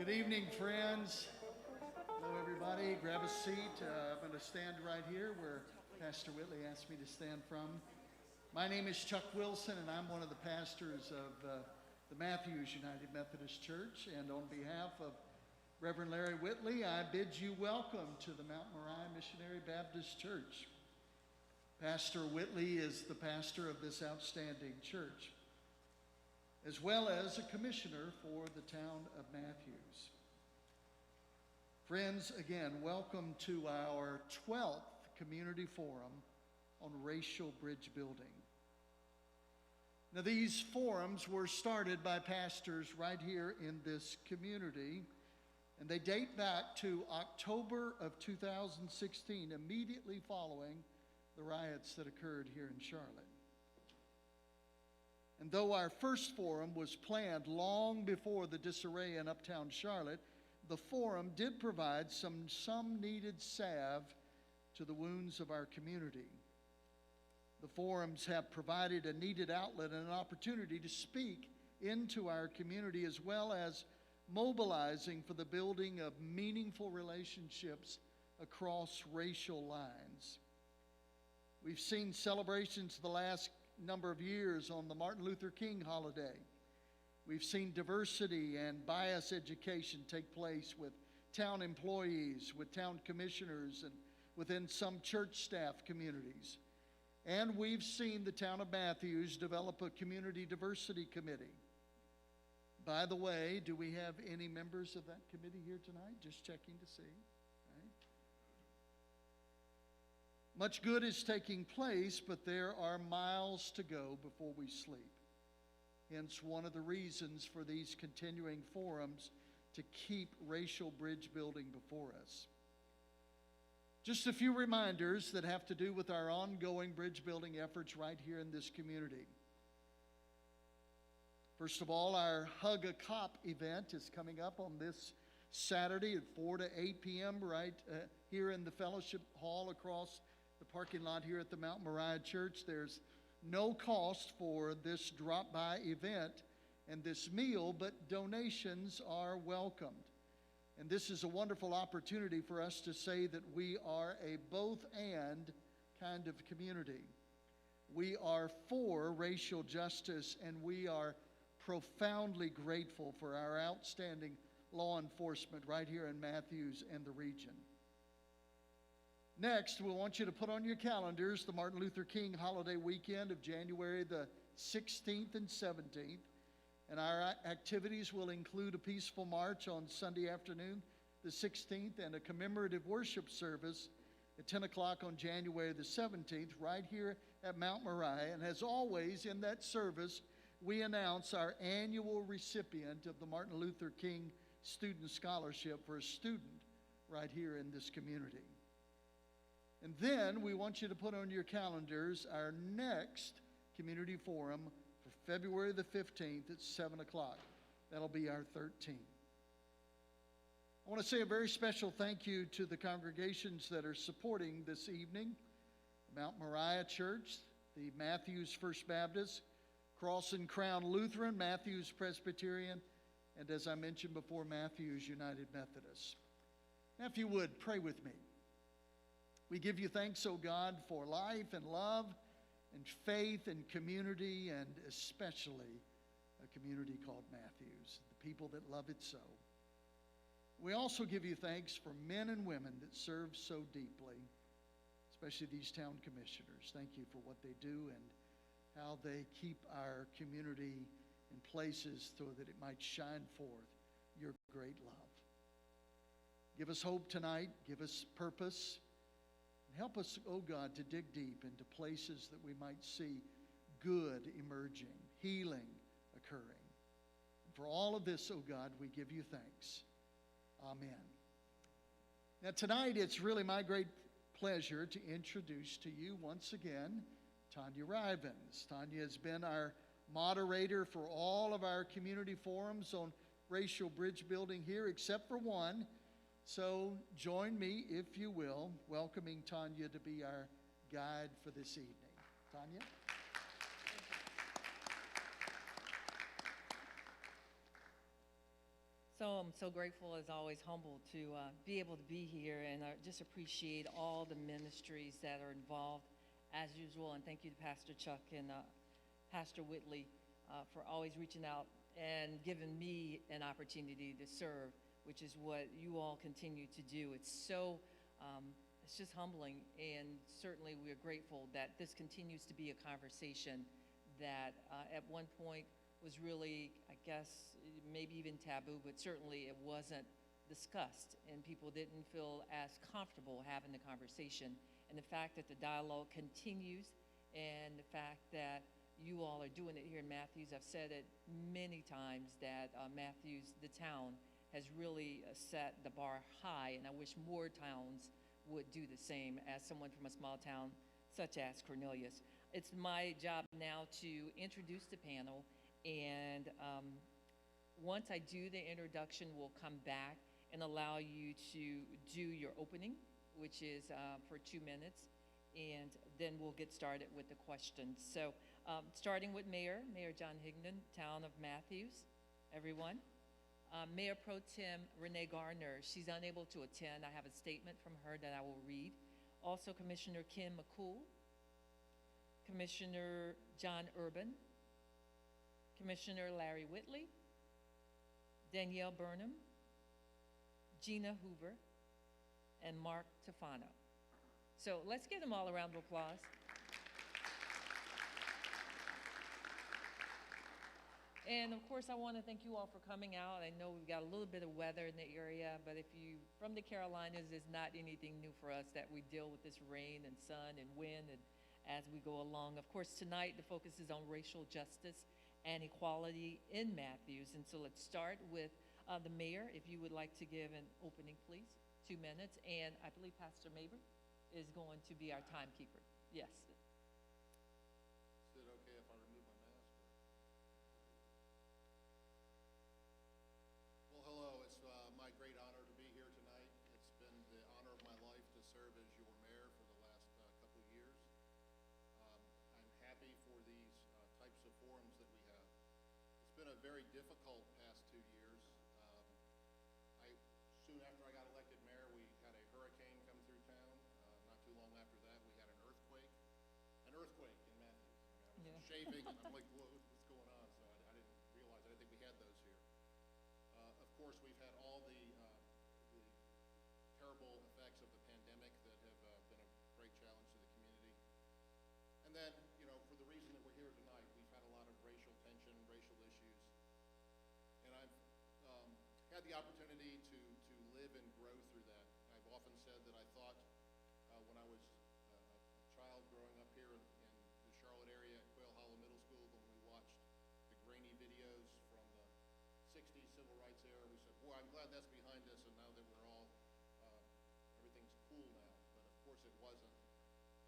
Good evening, friends. Hello, everybody. Grab a seat. I'm going to stand right here where Pastor Whitley asked me to stand from. My name is Chuck Wilson, and I'm one of the pastors of the Matthews United Methodist Church. And on behalf of Reverend Larry Whitley, I bid you welcome to the Mount Moriah Missionary Baptist Church. Pastor Whitley is the pastor of this outstanding church, as well as a commissioner for the town of Matthews. Friends, again, welcome to our 12th Community Forum on Racial Bridge Building. Now, these forums were started by pastors right here in this community, and they date back to October of 2016, immediately following the riots that occurred here in Charlotte. And though our first forum was planned long before the disarray in uptown Charlotte, the forum did provide some needed salve to the wounds of our community. The forums have provided a needed outlet and an opportunity to speak into our community, as well as mobilizing for the building of meaningful relationships across racial lines. We've seen celebrations the last number of years on the Martin Luther King holiday. We've seen diversity and bias education take place with town employees, with town commissioners, and within some church staff communities. And we've seen the town of Matthews develop a community diversity committee. By the way, do we have any members of that committee here tonight? Just checking to see. Much good is taking place, but there are miles to go before we sleep. Hence, one of the reasons for these continuing forums to keep racial bridge building before us. Just a few reminders that have to do with our ongoing bridge building efforts right here in this community. First of all, our Hug a Cop event is coming up on this Saturday at 4 to 8 p.m. right here in the fellowship hall across the parking lot here at the Mount Moriah Church. There's no cost for this drop-by event and this meal, but donations are welcomed. And this is a wonderful opportunity for us to say that we are a both-and kind of community. We are for racial justice, and we are profoundly grateful for our outstanding law enforcement right here in Matthews and the region. Next, we want you to put on your calendars the Martin Luther King holiday weekend of January the 16th and 17th. And our activities will include a peaceful march on Sunday afternoon, the 16th, and a commemorative worship service at 10 o'clock on January the 17th, right here at Mount Moriah. And as always, in that service, we announce our annual recipient of the Martin Luther King Student Scholarship for a student right here in this community. And then we want you to put on your calendars our next community forum for February the 15th at 7 o'clock. That'll be our 13th. I want to say a very special thank you to the congregations that are supporting this evening. Mount Moriah Church, the Matthews First Baptist, Cross and Crown Lutheran, Matthews Presbyterian, and as I mentioned before, Matthews United Methodist. Now, if you would, pray with me. We give you thanks, O God, for life and love and faith and community, and especially a community called Matthews, the people that love it so. We also give you thanks for men and women that serve so deeply, especially these town commissioners. Thank you for what they do and how they keep our community in places so that it might shine forth your great love. Give us hope tonight. Give us purpose. And help us, oh God, to dig deep into places that we might see good emerging, healing occurring. And for all of this, oh God, we give you thanks. Amen. Now tonight, it's really my great pleasure to introduce to you once again Tanya Rivens. Tanya has been our moderator for all of our community forums on racial bridge building here, except for one. So join me, if you will, welcoming Tanya to be our guide for this evening. Tanya? So I'm so grateful, as always, humbled to be able to be here, and just appreciate all the ministries that are involved as usual. And thank you to Pastor Chuck and Pastor Whitley for always reaching out and giving me an opportunity to serve, which is what you all continue to do. It's just humbling, and certainly we're grateful that this continues to be a conversation that at one point was really, I guess, maybe even taboo, but certainly it wasn't discussed, and people didn't feel as comfortable having the conversation. And the fact that the dialogue continues, and the fact that you all are doing it here in Matthews, I've said it many times that Matthews, the town, has really set the bar high, and I wish more towns would do the same. As someone from a small town such as Cornelius, it's my job now to introduce the panel, and once I do the introduction, we'll come back and allow you to do your opening, which is for 2 minutes, and then we'll get started with the questions. So starting with Mayor John Higdon, Town of Matthews, everyone. Mayor Pro Tem Renee Gardner, she's unable to attend. I have a statement from her that I will read. Also Commissioner Kim McCool, Commissioner John Urban, Commissioner Larry Whitley, Danielle Burnham, Gina Hoover, and Mark Tofano. So let's give them all a round of applause. And of course, I want to thank you all for coming out. I know we've got a little bit of weather in the area, but if you from the Carolinas, it's not anything new for us that we deal with this rain and sun and wind and as we go along. Of course, tonight the focus is on racial justice and equality in Matthews. And so let's start with the mayor. If you would like to give an opening, please, 2 minutes. And I believe Pastor Mabry is going to be our timekeeper. Yes. Is it okay if I remove my mask? Well, hello. It's my great honor to be here tonight. It's been the honor of my life to serve as your mayor for the last couple of years. I'm happy for these types of forums that we have. It's been a very difficult past 2 years. Soon after I got elected mayor, we had a hurricane come through town. Not too long after that, we had an earthquake in Matthews. I mean, I was shaving, and I'm like, whoa, what's going on? So I didn't realize, I didn't think we had those here. Of course, we've had all the terrible effects of the pandemic that have been a great challenge to the community. And then, you know, for the reason that we're here tonight, we've had a lot of racial tension, racial issues. And I've had the opportunity to live and grow through that. I've often said that I thought when I was a child growing up here in the Charlotte area at Quail Hollow Middle School, when we watched the grainy videos from the 60s civil rights era, we said, boy, I'm glad that's behind us, and now that we're all, everything's cool now. But of course it wasn't.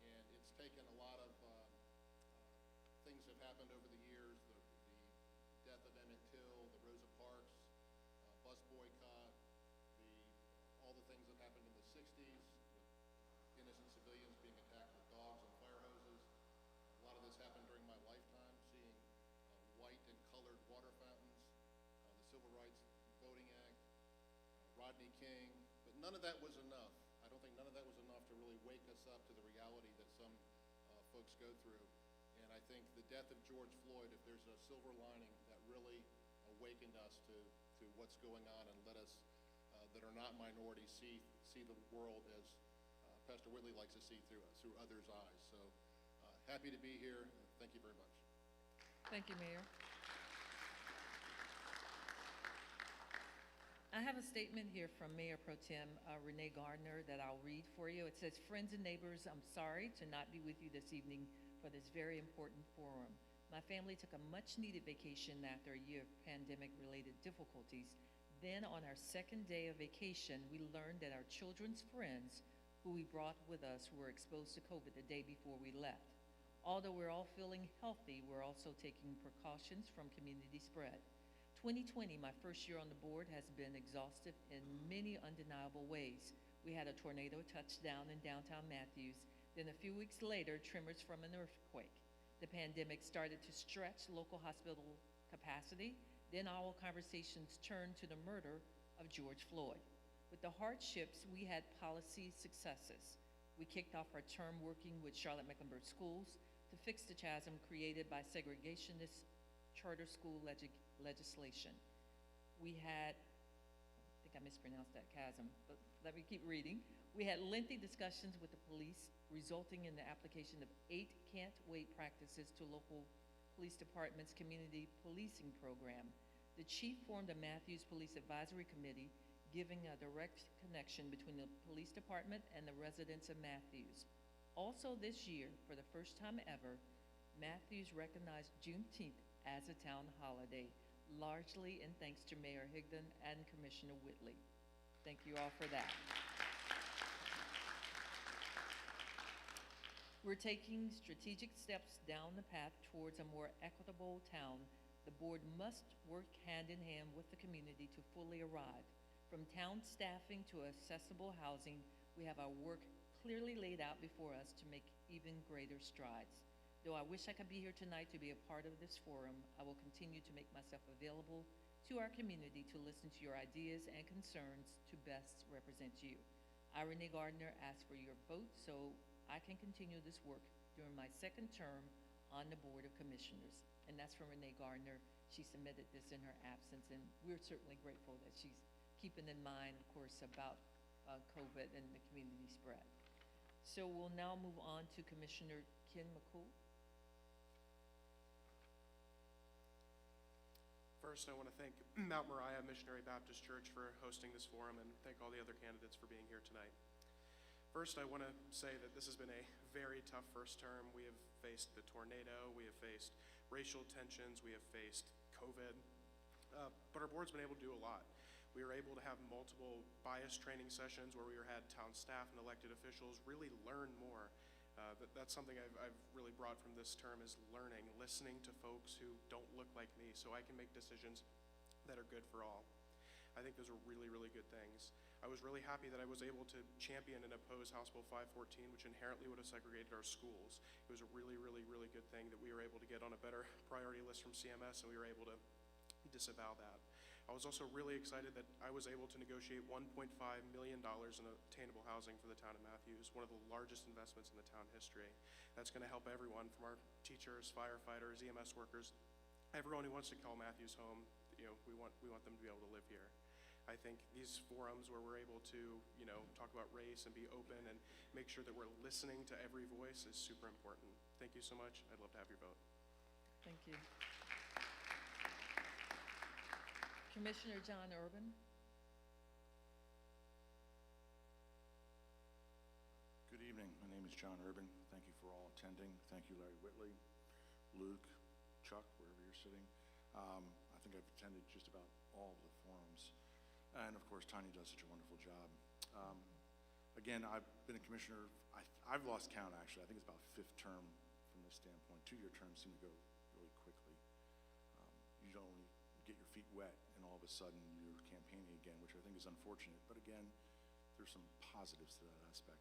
And it's taken a lot of things have happened over the years, the death of Emmett Till, the Rosa Parks, bus boycott, all the things that happened in the 60s with innocent civilians being attacked with dogs and fire hoses. A lot of this happened during my lifetime, seeing white and colored water fountains, the Civil Rights Voting Act, Rodney King, but none of that was enough. I don't think none of that was enough to really wake us up to the reality that some folks go through. And I think the death of George Floyd, if there's a silver lining, that really awakened us to what's going on and let us that are not minorities see the world as Pastor Whitley likes to see through others' eyes. So happy to be here. Thank you very much. Thank you, Mayor. I have a statement here from Mayor Pro Tem Renee Gardner that I'll read for you. It says, friends and neighbors, I'm sorry to not be with you this evening for this very important forum. My family took a much-needed vacation after a year of pandemic-related difficulties. Then on our second day of vacation, we learned that our children's friends who we brought with us were exposed to COVID the day before we left. Although we're all feeling healthy, we're also taking precautions from community spread. 2020, my first year on the board, has been exhaustive in many undeniable ways. We had a tornado touch down in downtown Matthews. Then a few weeks later, tremors from an earthquake. The pandemic started to stretch local hospital capacity. Then our conversations turned to the murder of George Floyd. With the hardships, we had policy successes. We kicked off our term working with Charlotte-Mecklenburg schools to fix the chasm created by segregationist charter school legislation. We had, I think I mispronounced that, chasm, but let me keep reading. We had lengthy discussions with the police, resulting in the application of 8 can't-wait practices to local police departments' community policing program. The chief formed a Matthews Police Advisory Committee, giving a direct connection between the police department and the residents of Matthews. Also this year, for the first time ever, Matthews recognized Juneteenth as a town holiday, largely in thanks to Mayor Higdon and Commissioner Whitley. Thank you all for that. We're taking strategic steps down the path towards a more equitable town. The board must work hand in hand with the community to fully arrive. From town staffing to accessible housing, we have our work clearly laid out before us to make even greater strides. Though I wish I could be here tonight to be a part of this forum, I will continue to make myself available to our community to listen to your ideas and concerns to best represent you. I, Renee Gardner, ask for your vote so I can continue this work during my second term on the Board of Commissioners. And that's from Renee Gardner. She submitted this in her absence, and we're certainly grateful that she's keeping in mind, of course, about COVID and the community spread. So we'll now move on to Commissioner Ken McCool. First, I want to thank Mount Moriah Missionary Baptist Church for hosting this forum and thank all the other candidates for being here tonight. First, I want to say that this has been a very tough first term. We have faced the tornado, we have faced racial tensions, we have faced COVID, but our board's been able to do a lot. We were able to have multiple bias training sessions where we had town staff and elected officials really learn more. That's something I've really brought from this term is learning, listening to folks who don't look like me so I can make decisions that are good for all. I think those are really, really good things. I was really happy that I was able to champion and oppose House Bill 514, which inherently would have segregated our schools. It was a really, really, really good thing that we were able to get on a better priority list from CMS, and we were able to disavow that. I was also really excited that I was able to negotiate $1.5 million in attainable housing for the town of Matthews, one of the largest investments in the town history. That's going to help everyone from our teachers, firefighters, EMS workers, everyone who wants to call Matthews home. You know, we want them to be able to live here. I think these forums where we're able to, talk about race and be open and make sure that we're listening to every voice is super important. Thank you so much. I'd love to have your vote. Thank you. Commissioner John Urban. Good evening. My name is John Urban. Thank you for all attending. Thank you, Larry Whitley, Luke, Chuck, wherever you're sitting. I think I've attended just about all of the forums. And of course, Tanya does such a wonderful job. Again, I've been a commissioner. I've lost count, actually. I think it's about 5th term from this standpoint. 2-year terms seem to go really quickly. You don't only get your feet wet and all of a sudden you're campaigning again, which I think is unfortunate. But again, there's some positives to that aspect.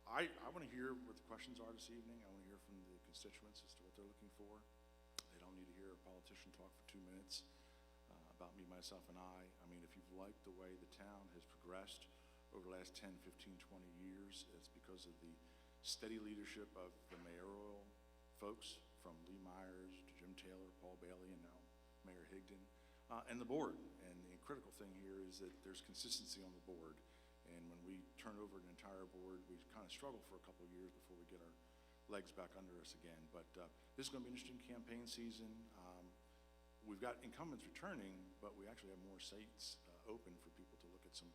I want to hear what the questions are this evening. I want to hear from the constituents as to what they're looking for. They don't need to hear a politician talk for 2 minutes about me, myself, and I. I mean, if you've liked the way the town has progressed over the last 10, 15, 20 years, it's because of the steady leadership of the mayoral folks, from Lee Myers to Jim Taylor, Paul Bailey, and now Mayor Higdon, and the board. And the critical thing here is that there's consistency on the board. And when we turn over an entire board, we kind of struggle for a couple of years before we get our legs back under us again. But this is going to be an interesting campaign season. We've got incumbents returning, but we actually have more seats open for people to look at some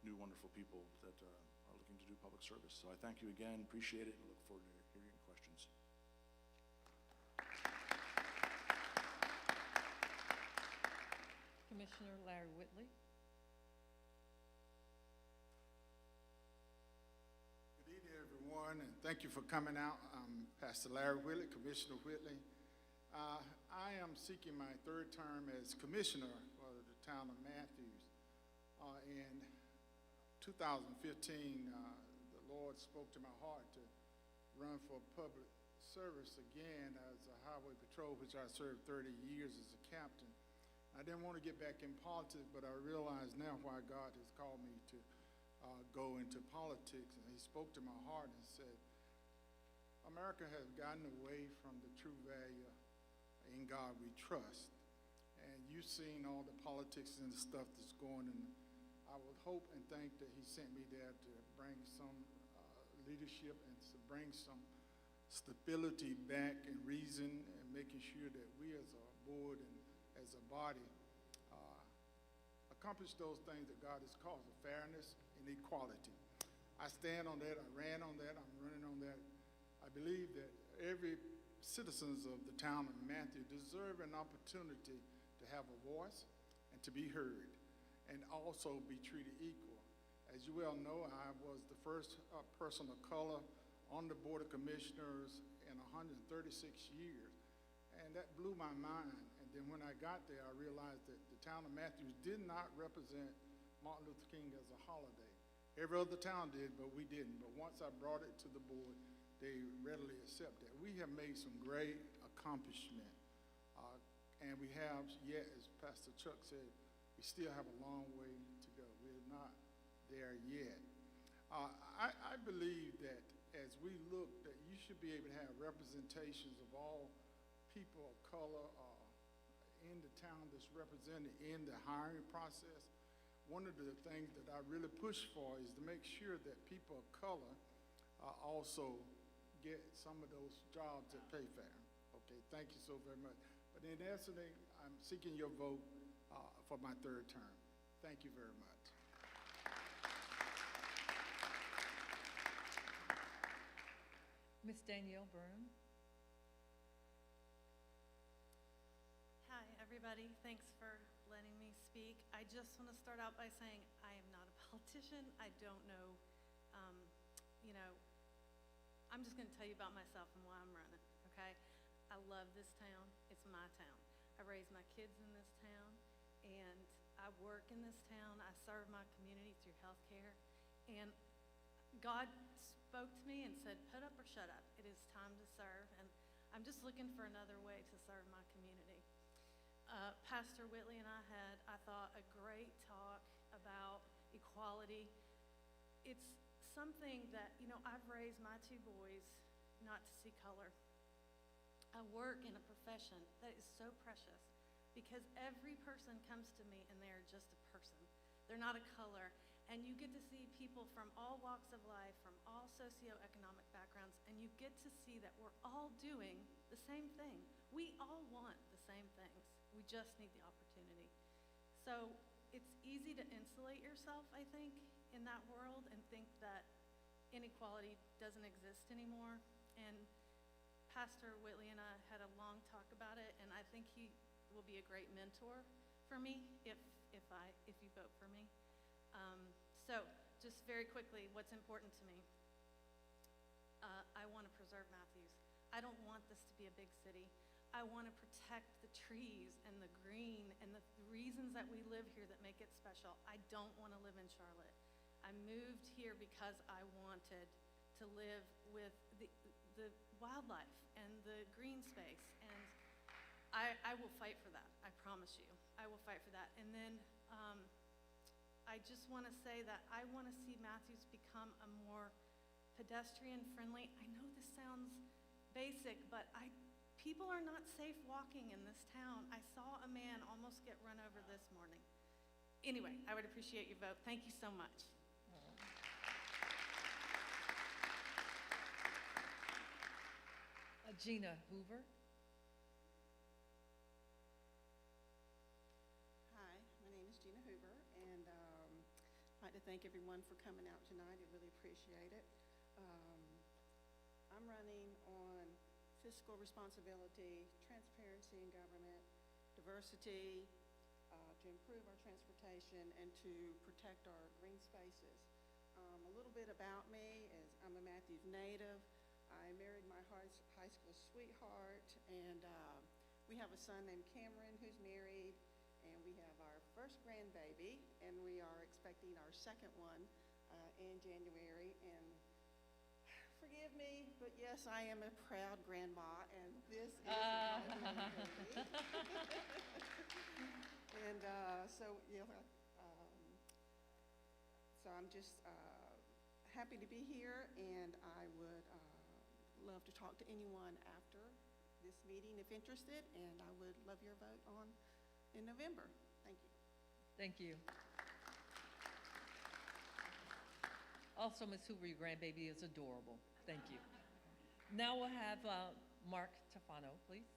new, wonderful people that are looking to do public service. So I thank you again, appreciate it, and look forward to hearing your questions. Commissioner Larry Whitley. Good evening, everyone, and thank you for coming out. I'm Pastor Larry Whitley, Commissioner Whitley. I am seeking my 3rd term as commissioner for the town of Matthews. In 2015, the Lord spoke to my heart to run for public service again as a highway patrol, which I served 30 years as a captain. I didn't want to get back in politics, but I realize now why God has called me to go into politics. And he spoke to my heart and said, America has gotten away from the true value in God we trust. And you've seen all the politics and the stuff that's going on. I would hope and think that he sent me there to bring some leadership and to bring some stability back and reason and making sure that we as a board and as a body accomplish those things that God has called for, fairness and equality. I stand on that. I ran on that. I'm running on that. I believe that every citizens of the town of Matthew deserve an opportunity to have a voice and to be heard and also be treated equal. As you well know, I was the first person of color on the Board of Commissioners in 136 years, and that blew my mind. And then when I got there, I realized that the town of Matthews did not represent Martin Luther King as a holiday. Every other town did, but we didn't. But once I brought it to the board, they readily accepted it. We have made some great accomplishment, and we have yet, as Pastor Chuck said, we still have a long way to go. We're not there yet. I believe that as we look, that you should be able to have representations of all people of color in the town that's represented in the hiring process. One of the things that I really push for is to make sure that people of color also get some of those jobs that pay fair. Okay, thank you so very much. But in essence, I'm seeking your vote for my third term. Thank you very much. Miss Danielle Burnham. Hi, everybody. Thanks for letting me speak. I just want to start out by saying I am not a politician. I don't know, I'm just going to tell you about myself and why I'm running, okay? I love this town. It's my town. I raised my kids in this town, and I work in this town. I serve my community through healthcare, and God spoke to me and said, put up or shut up. It is time to serve, and I'm just looking for another way to serve my community. Pastor Whitley and I had, I thought, a great talk about equality. It's something that, I've raised my two boys not to see color. I work in a profession that is so precious because every person comes to me and they're just a person. They're not a color. And you get to see people from all walks of life, from all socioeconomic backgrounds, and you get to see that we're all doing the same thing. We all want the same things. We just need the opportunity. So it's easy to insulate yourself, I think, in that world and think that inequality doesn't exist anymore. And Pastor Whitley and I had a long talk about it, and I think he will be a great mentor for me if you vote for me. So just very quickly, what's important to me? I want to preserve Matthews. I don't want this to be a big city. I want to protect the trees and the green and the reasons that we live here that make it special. I don't want to live in Charlotte. I moved here because I wanted to live with the wildlife and the green space, and I will fight for that. I promise you. I will fight for that. And then I just want to say that I want to see Matthews become a more pedestrian-friendly. I know this sounds basic, but people are not safe walking in this town. I saw a man almost get run over this morning. Anyway, I would appreciate your vote. Thank you so much. Gina Hoover. Hi, my name is Gina Hoover, and I'd like to thank everyone for coming out tonight. I really appreciate it. I'm running on fiscal responsibility, transparency in government, diversity, to improve our transportation, and to protect our green spaces. A little bit about me is I'm a Matthews native. I married my high school sweetheart, and we have a son named Cameron who's married, and we have our first grandbaby, and we are expecting our second one in January. And forgive me, but yes, I am a proud grandma, and this is my grandbaby. And so, so I'm just happy to be here, and I would love to talk to anyone after this meeting if interested, and I would love your vote in November. Thank you. Thank you. Also, Ms. Hoover, your grandbaby is adorable. Thank you. Now we'll have Mark Tafano, please.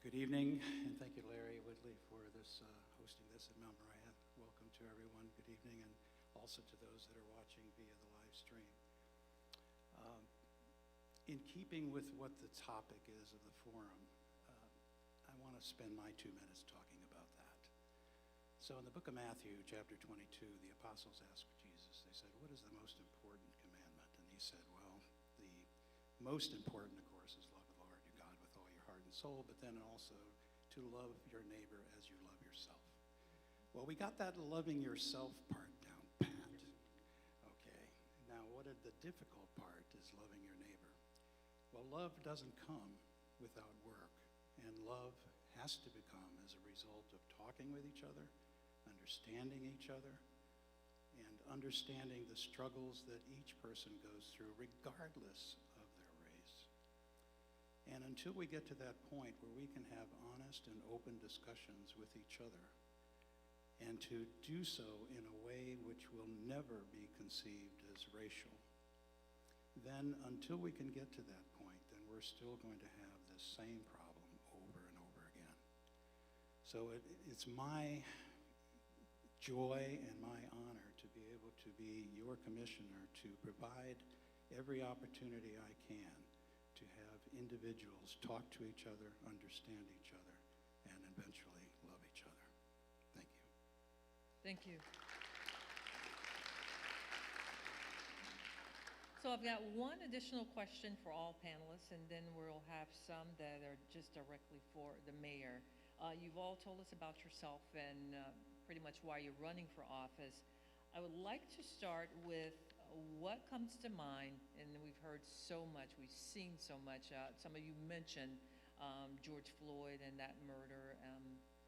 Good evening, and thank you, Larry Whitley, for this hosting this at Mount Moriah. Welcome to everyone. Good evening, and also to those that are watching via the live stream. In keeping with what the topic is of the forum, I want to spend my 2 minutes talking about that. So in the book of Matthew, chapter 22, the apostles asked Jesus, they said, what is the most important commandment? And he said, well, the most important, of course, is love the Lord your God with all your heart and soul, but then also to love your neighbor as you love yourself. Well, we got that loving yourself part down pat. Okay, now the difficult part is loving your neighbor. Well, love doesn't come without work, and love has to become as a result of talking with each other, understanding each other, and understanding the struggles that each person goes through regardless of their race. And until we get to that point where we can have honest and open discussions with each other, and to do so in a way which will never be conceived as racial, then until we can get to that point, then we're still going to have the same problem over and over again. So it's my joy and my honor to be able to be your commissioner, to provide every opportunity I can to have individuals talk to each other, understand each other, and eventually love each other. Thank you. Thank you. So I've got one additional question for all panelists, and then we'll have some that are just directly for the mayor. You've all told us about yourself and pretty much why you're running for office. I would like to start with what comes to mind, and we've heard so much, we've seen so much. Some of you mentioned George Floyd and that murder.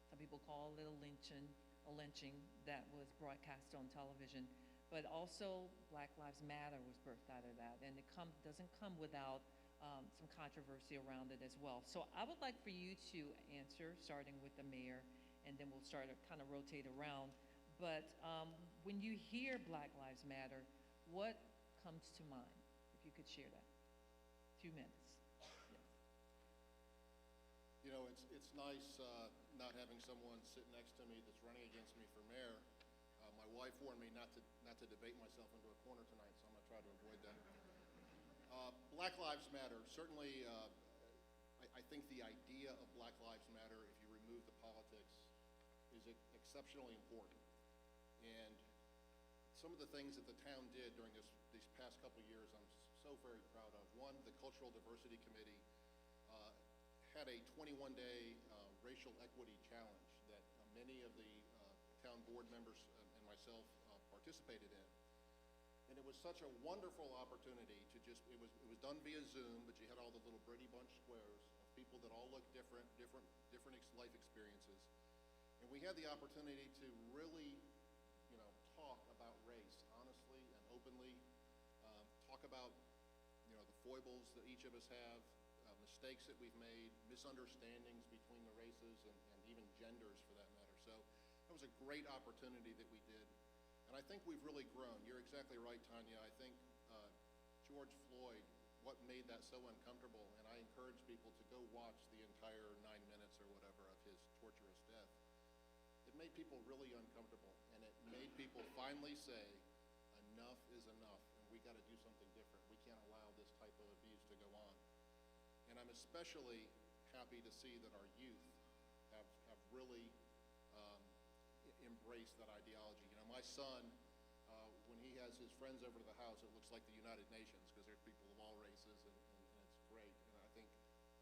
Some people call it a lynching that was broadcast on television. But also Black Lives Matter was birthed out of that, and it doesn't come without some controversy around it as well. So I would like for you to answer, starting with the mayor, and then we'll start to kind of rotate around. But when you hear Black Lives Matter, what comes to mind? If you could share that. 2 minutes. Yes. You know, it's nice not having someone sit next to me that's running against me for mayor. My wife warned me not to debate myself into a corner tonight, so I'm going to try to avoid that. Black Lives Matter. Certainly, I think the idea of Black Lives Matter, if you remove the politics, is exceptionally important. And some of the things that the town did during these past couple of years, I'm so very proud of. One, the Cultural Diversity Committee had a 21-day racial equity challenge that many of the town board members and myself participated in. And it was such a wonderful opportunity to it was done via Zoom, but you had all the little Brady Bunch squares of people that all looked different life experiences. And we had the opportunity to really, talk about race honestly and openly, talk about, the foibles that each of us have, mistakes that we've made, misunderstandings between the races and even genders for that matter. So that was a great opportunity that we did. And I think we've really grown. You're exactly right, Tanya. I think George Floyd, what made that so uncomfortable, and I encourage people to go watch the entire 9 minutes or whatever of his torturous death. It made people really uncomfortable, and it made people finally say, enough is enough, and we got to do something different. We can't allow this type of abuse to go on. And I'm especially happy to see that our youth have really embraced that ideology. My son, when he has his friends over to the house, it looks like the United Nations because there's people of all races, and it's great. And I think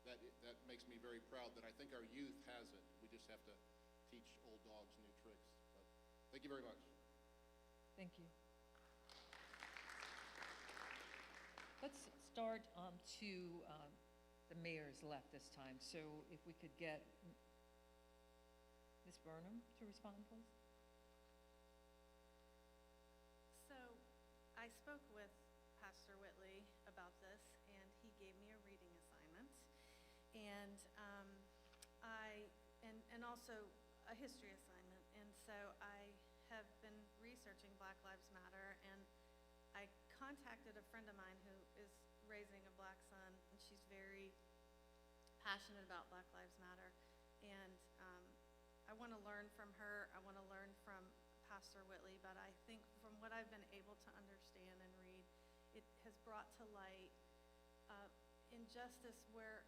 that makes me very proud that I think our youth has it. We just have to teach old dogs new tricks. But thank you very much. Thank you. Let's start to the mayor has left this time. So if we could get Ms. Burnham to respond, please? So I spoke with Pastor Whitley about this, and he gave me a reading assignment. And and also a history assignment. And so I have been researching Black Lives Matter, and I contacted a friend of mine who is raising a black son, and she's very passionate about Black Lives Matter. And I want to learn from her. I want to learn from Pastor Whitley, but I think from what I've been able to understand and read, it has brought to light injustice where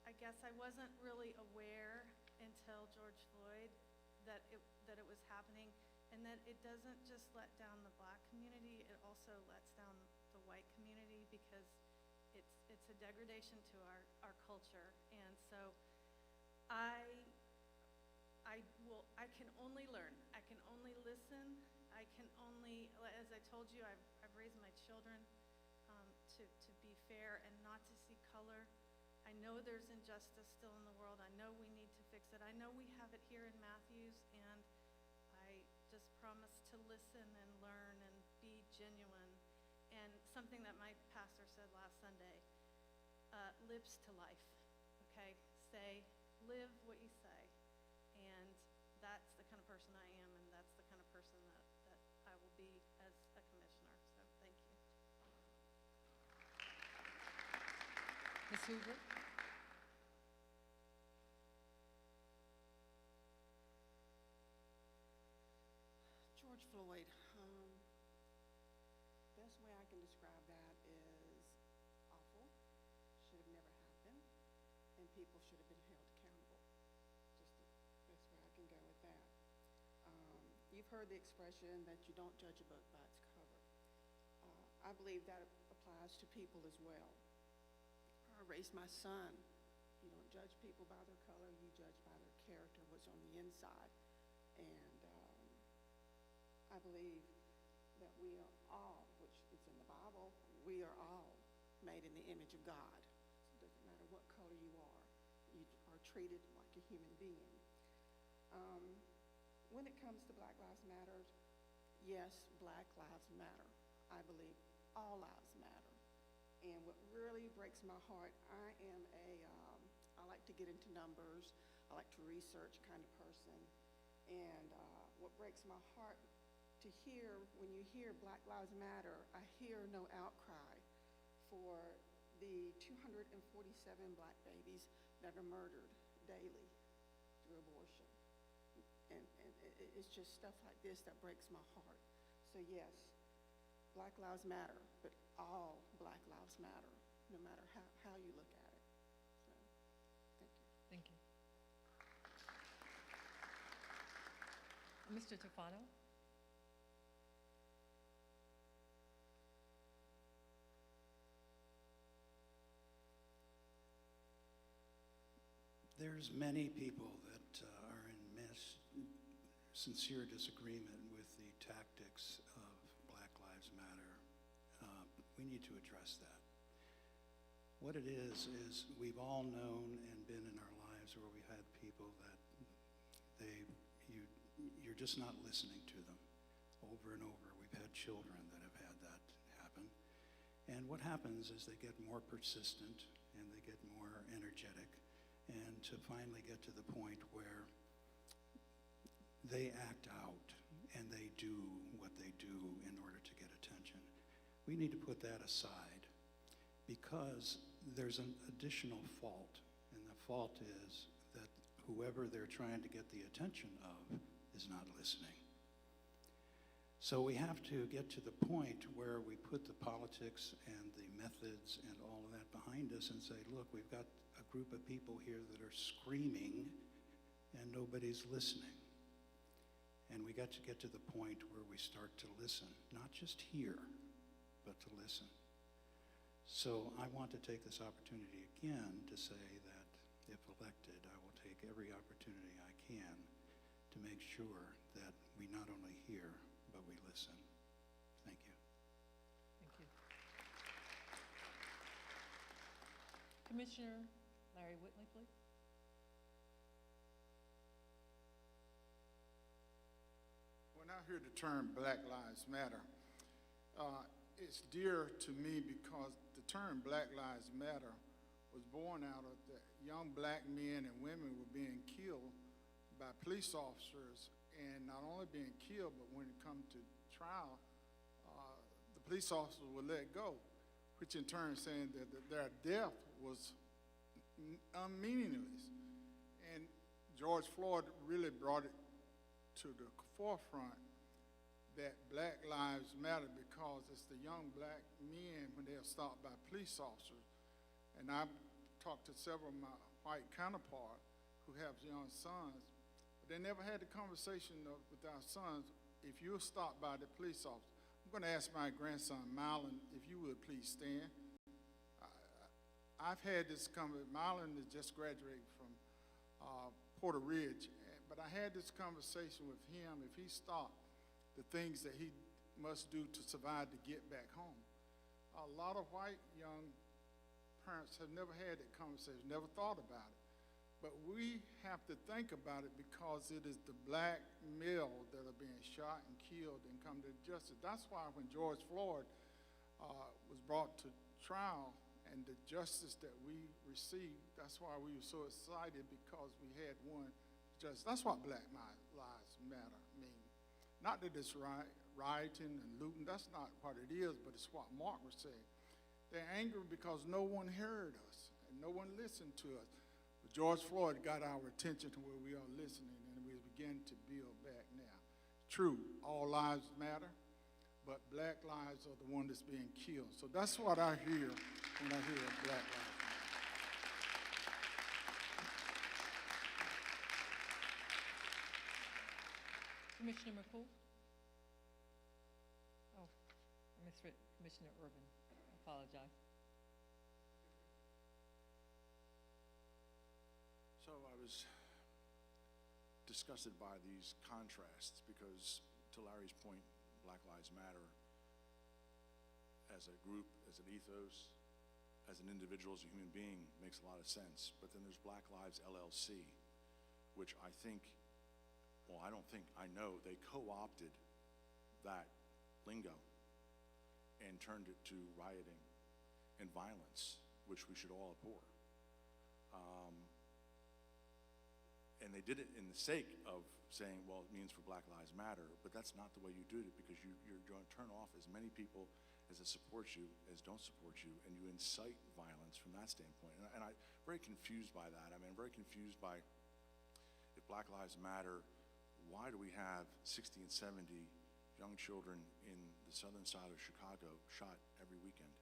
I guess I wasn't really aware until George Floyd that it was happening, and that it doesn't just let down the black community, it also lets down the white community, because it's a degradation to our culture. And so I can only learn. I can only listen. I can only, as I told you, I've raised my children to be fair and not to see color. I know there's injustice still in the world. I know we need to fix it. I know we have it here in Matthews, and I just promise to listen and learn and be genuine. And something that my pastor said last Sunday, lips to life, okay? Live what you say. And that's the kind of person I am, and that's the kind of person that I will be as a commissioner. So thank you. Ms. Hoover? George Floyd, best way I can describe that is awful, should have never happened, and people should have been held accountable. Just the best way I can go with that. You've heard the expression that you don't judge a book by its cover. I believe that applies to people as well. I raised my son. You don't judge people by their color, you judge by their character, what's on the inside. And I believe that we are all, which is in the Bible, we are all made in the image of God. So it doesn't matter what color you are treated like a human being. When it comes to Black Lives Matter, yes, Black Lives Matter. I believe all lives matter. And what really breaks my heart, I like to get into numbers, I like to research kind of person. And what breaks my heart to hear, when you hear Black Lives Matter, I hear no outcry for the 247 black babies that are murdered daily through abortion. And it's just stuff like this that breaks my heart. So yes, Black Lives Matter, but all Black Lives matter, no matter how you look at it. So, thank you. Thank you. Mr. Tufano? There's many people that are in sincere disagreement with the tactics of Black Lives Matter. We need to address that. What it is we've all known and been in our lives where we've had people that you're just not listening to them over and over. We've had children that have had that happen. And what happens is they get more persistent and they get more energetic, and to finally get to the point where they act out and they do what they do in order to get attention. We need to put that aside because there's an additional fault, and the fault is that whoever they're trying to get the attention of is not listening. So we have to get to the point where we put the politics and the methods and all of that behind us and say, look, we've got a group of people here that are screaming and nobody's listening. And we got to get to the point where we start to listen, not just hear, but to listen. So I want to take this opportunity again to say that if elected, I will take every opportunity I can to make sure that we not only hear, but we listen. Thank you. Thank you. Commissioner Larry Whitley, please. When I hear the term Black Lives Matter, it's dear to me because the term Black Lives Matter was born out of the young black men and women were being killed by police officers, and not only being killed, but when it comes to trial, the police officers were let go, which in turn saying that their death was unmeaningless. And George Floyd really brought it to the forefront that Black Lives Matter because it's the young black men when they're stopped by police officers. And I've talked to several of my white counterparts who have young sons, but they never had the conversation with our sons. If you're stopped by the police officer, I'm going to ask my grandson, Marlon, if you would please stand. I've had this conversation. Marlon is just graduated from Porter Ridge, but I had this conversation with him. If he stopped, the things that he must do to survive to get back home. A lot of white young parents have never had that conversation, never thought about it. But we have to think about it because it is the black male that are being shot and killed and come to justice. That's why when George Floyd was brought to trial and the justice that we received, that's why we were so excited because we had one justice. That's what Black Lives Matter means. Not that it's rioting and looting, that's not what it is, but it's what Mark was saying. They're angry because no one heard us and no one listened to us. But George Floyd got our attention to where we are listening, and we begin to build back now. True, all lives matter, but black lives are the one that's being killed. So that's what I hear when I hear Black Lives Matter. Commissioner McCool? Oh, I misread Commissioner Urban. I apologize. So I was disgusted by these contrasts because, to Larry's point, Black Lives Matter as a group, as an ethos, as an individual, as a human being, makes a lot of sense. But then there's Black Lives LLC, which I think, well, I don't think, I know they co-opted that lingo and turned it to rioting and violence, which we should all abhor. And they did it in the sake of saying, well, it means for Black Lives Matter, but that's not the way you do it because you're going to turn off as many people as support you as don't support you, and you incite violence from that standpoint. And I'm very confused by that. I mean, I'm very confused by if Black Lives Matter, why do we have 60 and 70 young children in the southern side of Chicago shot every weekend?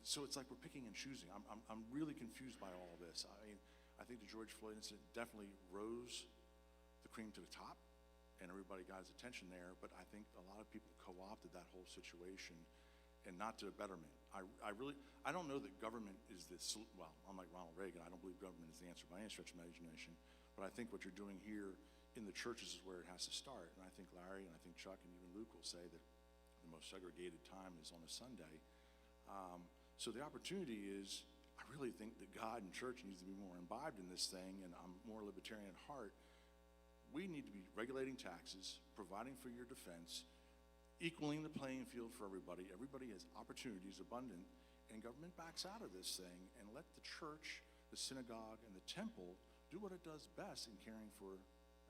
So it's like we're picking and choosing. I'm really confused by all of this. I mean, I think the George Floyd incident definitely rose the cream to the top, and everybody got his attention there, but I think a lot of people co-opted that whole situation and not to a betterment. I don't know that government is well, unlike Ronald Reagan, I don't believe government is the answer by any stretch of imagination, but I think what you're doing here in the churches is where it has to start, and I think Larry and I think Chuck and even Luke will say that the most segregated time is on a Sunday. So the opportunity is, I really think that God and church needs to be more imbibed in this thing, and I'm more libertarian at heart. We need to be regulating taxes, providing for your defense, equaling the playing field for everybody. Everybody has opportunities abundant, and government backs out of this thing, and let the church, the synagogue, and the temple do what it does best in caring for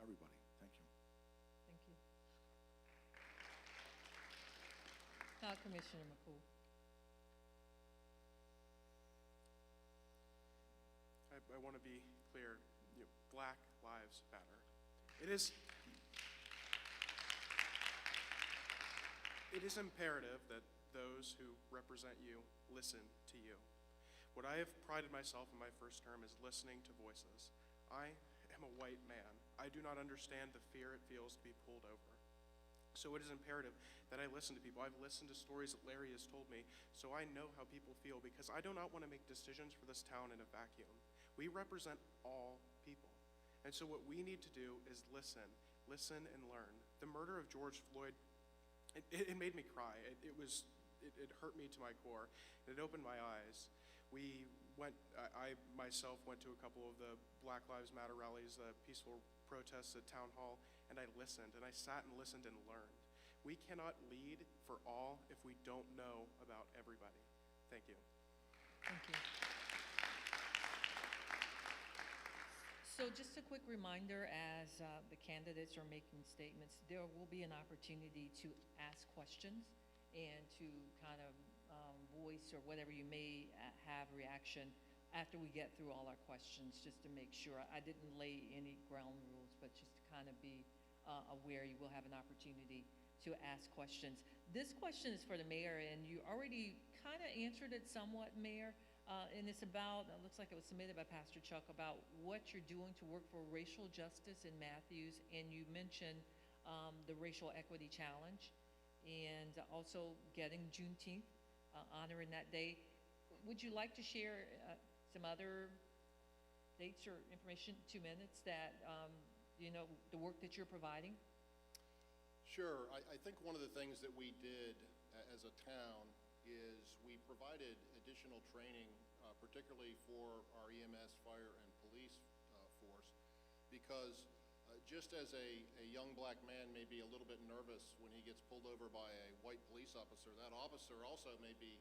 everybody. Thank you. Thank you. Now, Commissioner McCool. I want to be clear, Black Lives Matter. It is imperative that those who represent you listen to you. What I have prided myself in my first term is listening to voices. I am a white man. I do not understand the fear it feels to be pulled over. So it is imperative that I listen to people. I've listened to stories that Larry has told me, so I know how people feel, because I do not want to make decisions for this town in a vacuum. We represent all people. And so what we need to do is listen and learn. The murder of George Floyd, it made me cry. It hurt me to my core. It opened my eyes. We I myself went to a couple of the Black Lives Matter rallies, the peaceful protests at Town Hall, and I listened, and I sat and listened and learned. We cannot lead for all if we don't know about everybody. Thank you. Thank you. So just a quick reminder, as the candidates are making statements, there will be an opportunity to ask questions and to kind of voice or whatever you may have reaction after we get through all our questions, just to make sure. I didn't lay any ground rules, but just to kind of be aware you will have an opportunity to ask questions. This question is for the mayor, and you already kind of answered it somewhat, Mayor. And it's about, it looks like it was submitted by Pastor Chuck, about what you're doing to work for racial justice in Matthews. And you mentioned the Racial Equity Challenge and also getting Juneteenth, honoring that day. Would you like to share some other dates or information, 2 minutes, that, the work that you're providing? Sure. I think one of the things that we did as a town is we provided additional training, particularly for our EMS, fire, and police force, because just as a young black man may be a little bit nervous when he gets pulled over by a white police officer, that officer also may be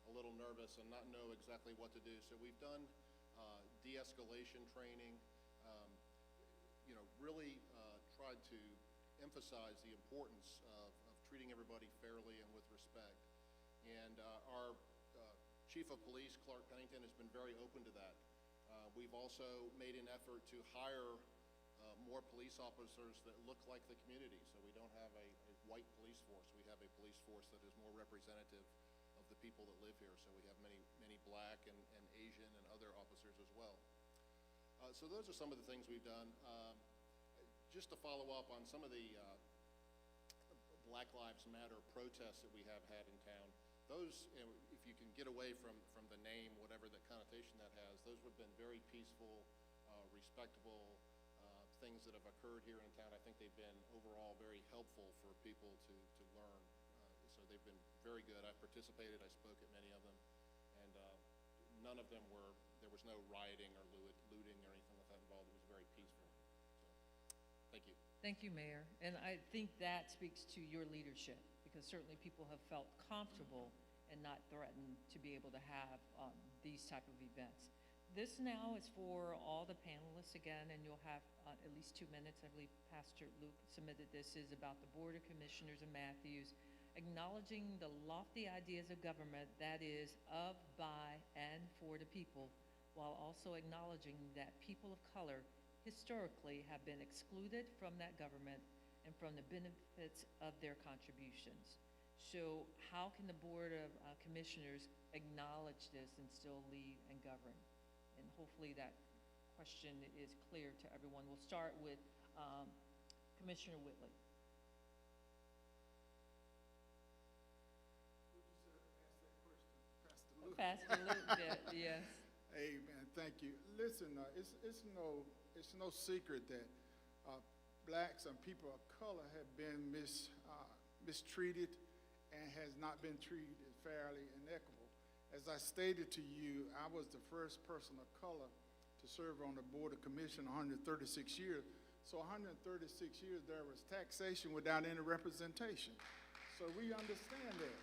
a little nervous and not know exactly what to do. So we've done de-escalation training, really tried to emphasize the importance of treating everybody fairly and with respect. And our Chief of Police, Clark Pennington, has been very open to that. We've also made an effort to hire more police officers that look like the community. So we don't have a white police force. We have a police force that is more representative of the people that live here. So we have many black and Asian and other officers as well. So those are some of the things we've done. Just to follow up on some of the Black Lives Matter protests that we have had in town, those, if you can get away from the name, whatever the connotation that has, those have been very peaceful, respectable things that have occurred here in town. I think they've been overall very helpful for people to learn. So they've been very good. I've participated, I spoke at many of them, and none of them there was no rioting or looting or anything like that involved. It was very peaceful. So, thank you. Thank you, Mayor. And I think that speaks to your leadership, because certainly people have felt comfortable and not threatened to be able to have these type of events. This now is for all the panelists again, and you'll have at least 2 minutes. I believe Pastor Luke submitted this. Is about the Board of Commissioners of Matthews, acknowledging the lofty ideas of government that is of, by, and for the people, while also acknowledging that people of color historically have been excluded from that government and from the benefits of their contributions. So how can the Board of Commissioners acknowledge this and still lead and govern? And hopefully that question is clear to everyone. We'll start with Commissioner Whitley. Pastor Luke, yes. Amen. Thank you. Listen, it's no secret that blacks and people of color have been mistreated and has not been treated fairly and equitable. As I stated to you, I was the first person of color to serve on the Board of Commission 136 years. So 136 years there was taxation without any representation. So we understand that.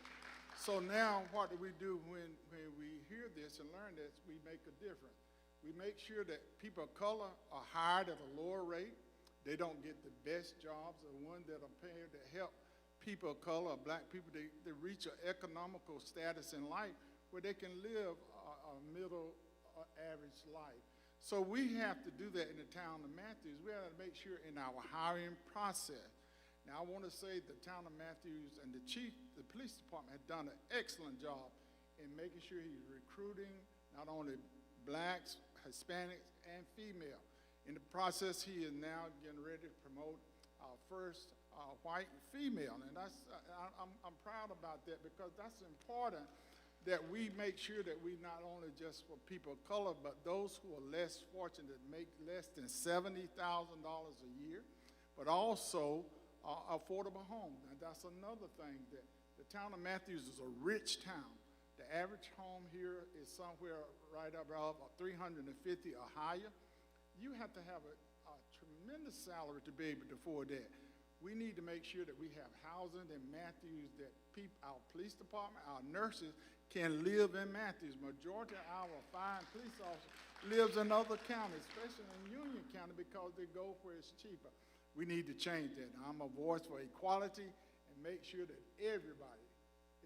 So now what do we do when we hear this and learn this? We make a difference. We make sure that people of color are hired at a lower rate. They don't get the best jobs, the ones that are paid to help people of color, black people, to reach an economical status in life where they can live a middle average life. So we have to do that in the town of Matthews. We have to make sure in our hiring process. Now I want to say the town of Matthews and the police department have done an excellent job in making sure he's recruiting not only blacks, Hispanics, and female. In the process, he is now getting ready to promote our first white female, and I'm proud about that, because that's important that we make sure that we not only just for people of color, but those who are less fortunate, make less than $70,000 a year, but also affordable homes. And that's another thing, that the town of Matthews is a rich town. The average home here is somewhere right above 350 or higher. You have to have a tremendous salary to be able to afford that. We need to make sure that we have housing in Matthews, that our police department, our nurses can live in Matthews. Majority of our fine police officers lives in other counties, especially in Union County, because they go where it's cheaper. We need to change that. I'm a voice for equality and make sure that everybody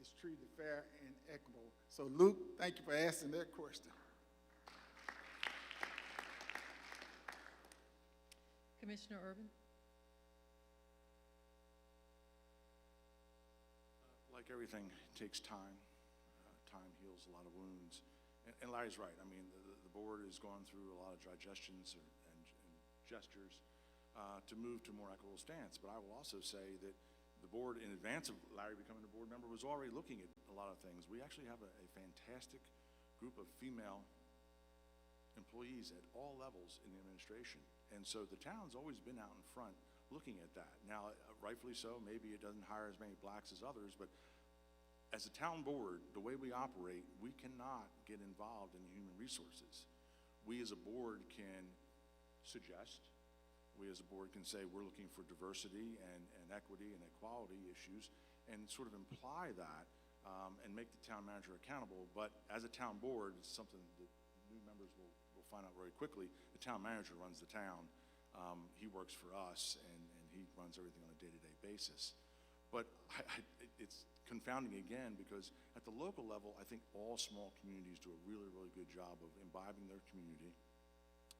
is treated fair and equitable. So Luke, thank you for asking that question. Commissioner Urban? Like everything, it takes time. Time heals a lot of wounds. And Larry's right. I mean, the board has gone through a lot of digestions and gestures to move to a more equitable stance. But I will also say that the board, in advance of Larry becoming a board member, was already looking at a lot of things. We actually have a fantastic group of female employees at all levels in the administration. And so the town's always been out in front looking at that. Now, rightfully so, maybe it doesn't hire as many blacks as others, but as a town board, the way we operate, we cannot get involved in human resources. We as a board can suggest, we as a board can say we're looking for diversity and equity and equality issues and sort of imply that and make the town manager accountable. But as a town board, it's something that new members will find out very quickly. The town manager runs the town. He works for us, and he runs everything on a day-to-day basis. But it's confounding again, because at the local level, I think all small communities do a really, really good job of imbibing their community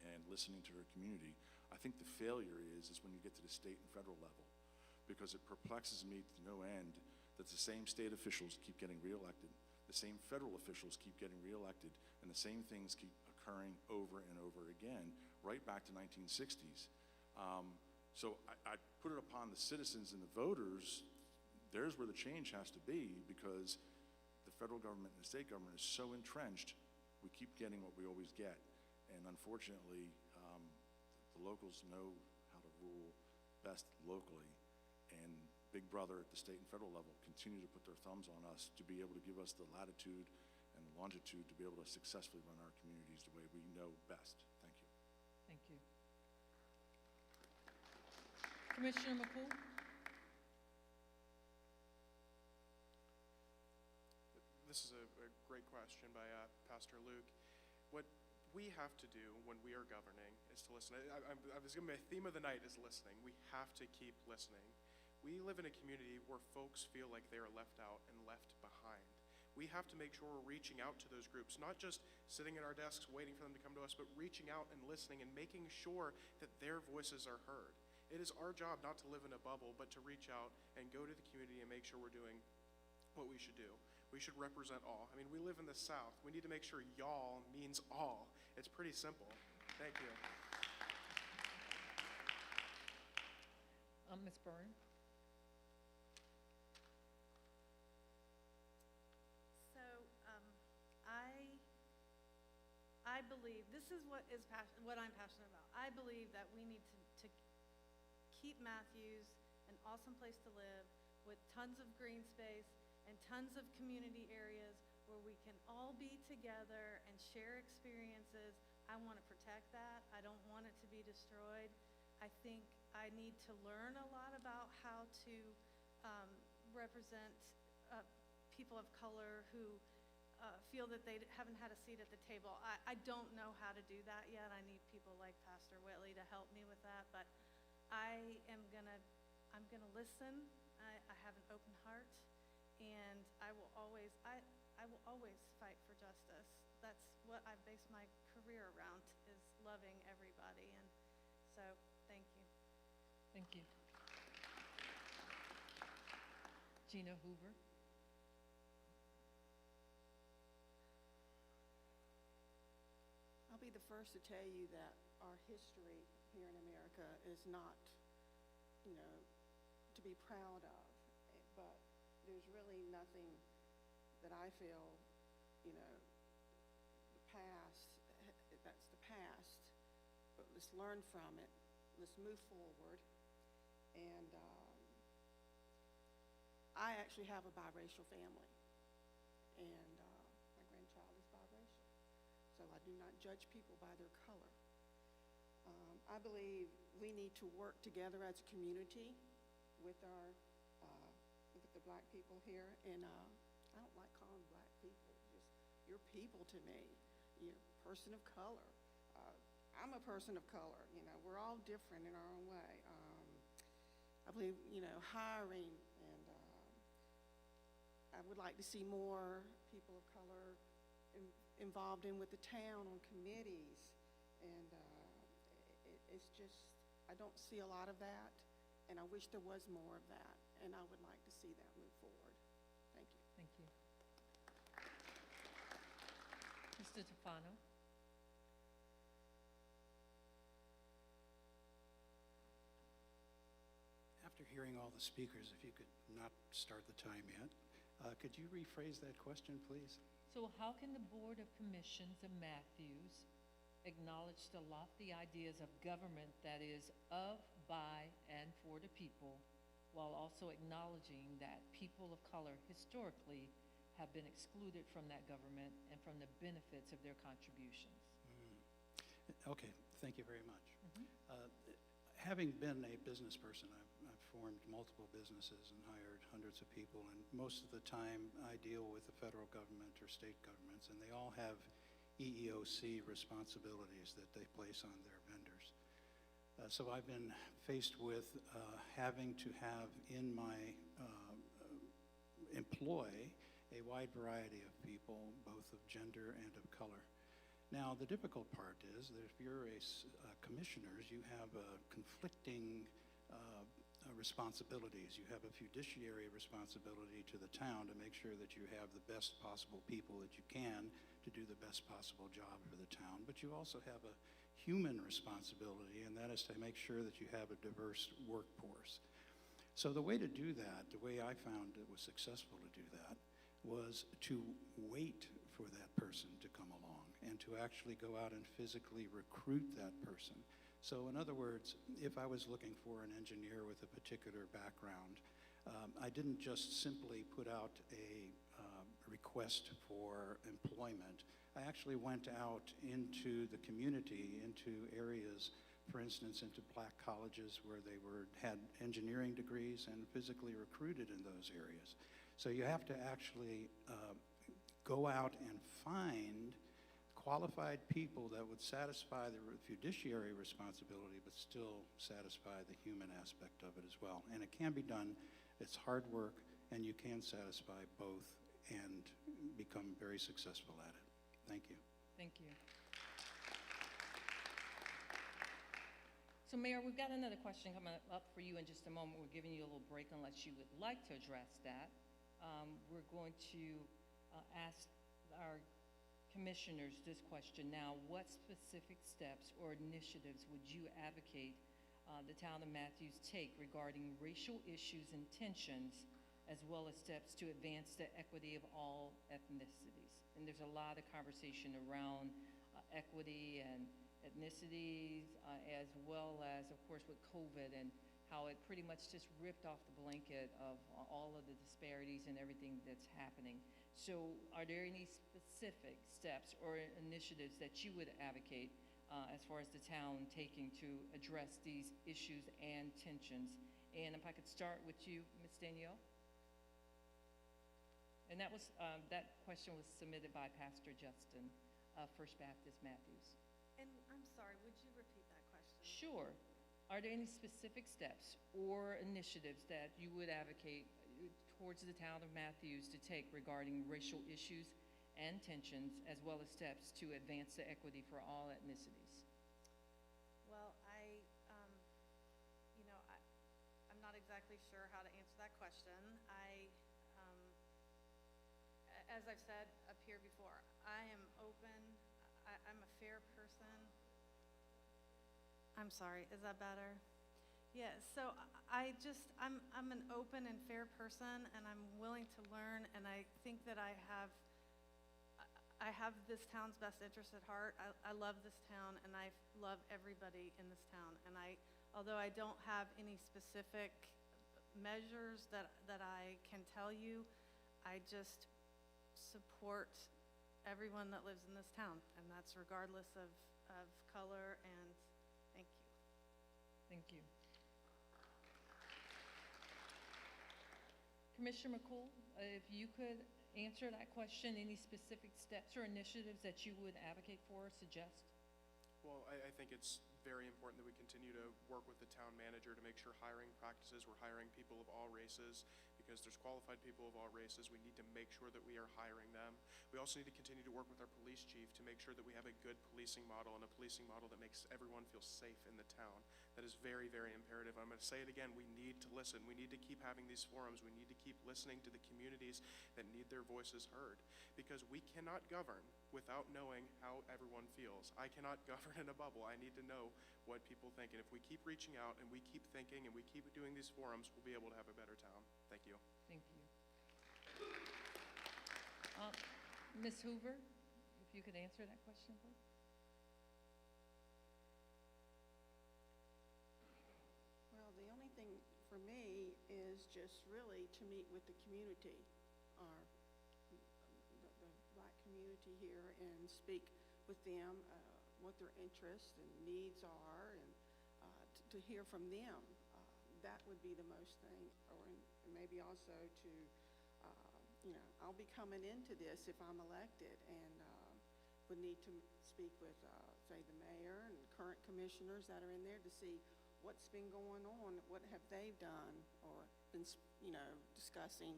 and listening to their community. I think the failure is when you get to the state and federal level, because it perplexes me to no end that the same state officials keep getting reelected, the same federal officials keep getting reelected, and the same things keep occurring over and over again, right back to 1960s. So I put it upon the citizens and the voters. There's where the change has to be, because the federal government and the state government is so entrenched, we keep getting what we always get. And unfortunately, the locals know how to rule best locally, and Big Brother at the state and federal level continue to put their thumbs on us to be able to give us the latitude and longitude to be able to successfully run our communities the way we know best. Thank you. Thank you. Commissioner McCool? This is a great question by Pastor Luke. What we have to do when we are governing is to listen. I was going to be a theme of the night is listening. We have to keep listening. We live in a community where folks feel like they are left out and left behind. We have to make sure we're reaching out to those groups, not just sitting at our desks waiting for them to come to us, but reaching out and listening and making sure that their voices are heard. It is our job not to live in a bubble, but to reach out and go to the community and make sure we're doing what we should do. We should represent all. I mean, we live in the South. We need to make sure y'all means all. It's pretty simple. Thank you. Ms. Byrne? So, I believe, this is what I'm passionate about. I believe that we need to keep Matthews an awesome place to live with tons of green space and tons of community areas where we can all be together and share experiences. I want to protect that. I don't want it to be destroyed. I think I need to learn a lot about how to represent people of color who feel that they haven't had a seat at the table. I don't know how to do that yet. I need people like Pastor Whitley to help me with that, but I'm gonna listen. I have an open heart, and I will always fight for justice. That's what I base my career around, is loving everybody, and so thank you. Thank you. Gina Hoover? I'll be the first to tell you that our history here in America is not, to be proud of, but there's really nothing that I feel, the past, that's the past, but let's learn from it, let's move forward. And I actually have a biracial family, and do not judge people by their color. I believe we need to work together as a community with with the black people here, and I don't like calling black people, just, you're people to me. You're a person of color. I'm a person of color, we're all different in our own way. I believe, hiring, and I would like to see more people of color involved in with the town on committees, and it's just, I don't see a lot of that, and I wish there was more of that, and I would like to see that move forward. Thank you. Thank you. Mr. Tufano? After hearing all the speakers, if you could not start the time yet, could you rephrase that question, please? So how can the Board of Commissions of Matthews acknowledge the lofty ideas of government that is of, by, and for the people, while also acknowledging that people of color historically have been excluded from that government and from the benefits of their contributions? Okay, thank you very much. Having been a business person, I've formed multiple businesses and hired hundreds of people, and most of the time I deal with the federal government or state governments, and they all have EEOC responsibilities that they place on their vendors. So I've been faced with having to have in my employ a wide variety of people, both of gender and of color. Now, the difficult part is that if you're commissioners, you have conflicting responsibilities. You have a fiduciary responsibility to the town to make sure that you have the best possible people that you can to do the best possible job for the town. But you also have a human responsibility, and that is to make sure that you have a diverse workforce. So the way to do that, the way I found it was successful to do that, was to wait for that person to come along and to actually go out and physically recruit that person. So in other words, if I was looking for an engineer with a particular background, I didn't just simply put out a request for employment. I actually went out into the community, into areas, for instance, into black colleges where they had engineering degrees and physically recruited in those areas. So you have to actually go out and find qualified people that would satisfy the fiduciary responsibility but still satisfy the human aspect of it as well. And it can be done. It's hard work, and you can satisfy both and become very successful at it. Thank you. Thank you. So Mayor, we've got another question coming up for you in just a moment. We're giving you a little break unless you would like to address that. We're going to ask our commissioners this question now. What specific steps or initiatives would you advocate the town of Matthews take regarding racial issues and tensions, as well as steps to advance the equity of all ethnicities? And there's a lot of conversation around equity and ethnicities, as well as, of course, with COVID and how it pretty much just ripped off the blanket of all of the disparities and everything that's happening. So are there any specific steps or initiatives that you would advocate as far as the town taking to address these issues and tensions? And if I could start with you, Ms. Danielle? And that question was submitted by Pastor Justin, First Baptist Matthews. And I'm sorry, would you repeat that question? Sure. Are there any specific steps or initiatives that you would advocate towards the town of Matthews to take regarding racial issues and tensions, as well as steps to advance the equity for all ethnicities? Well, I'm not exactly sure how to answer that question. As I've said up here before, I am open. I'm a fair person. I'm sorry, is that better? Yes, so I'm an open and fair person, and I'm willing to learn, and I think that I have this town's best interest at heart. I love this town, and I love everybody in this town, and although I don't have any specific measures that I can tell you, I just support everyone that lives in this town, and that's regardless of color, and thank you. Thank you. Commissioner McCool, if you could answer that question, any specific steps or initiatives that you would advocate for or suggest? Well, I think it's very important that we continue to work with the town manager to make sure hiring practices, we're hiring people of all races, because there's qualified people of all races. We need to make sure that we are hiring them. We also need to continue to work with our police chief to make sure that we have a good policing model, and a policing model that makes everyone feel safe in the town. That is very, very imperative. I'm going to say it again, we need to listen. We need to keep having these forums. We need to keep listening to the communities that need their voices heard, because we cannot govern without knowing how everyone feels. I cannot govern in a bubble. I need to know what people think, and if we keep reaching out and we keep thinking and we keep doing these forums, we'll be able to have a better town. Thank you. Thank you. Ms. Hoover, if you could answer that question, please. Well, the only thing for me is just really to meet with the community, or the black community here, and speak with them, what their interests and needs are, and to hear from them. That would be the most thing, and maybe also to, I'll be coming into this if I'm elected, and would need to speak with, say, the mayor and current commissioners that are in there to see what's been going on, what have they done, or been, discussing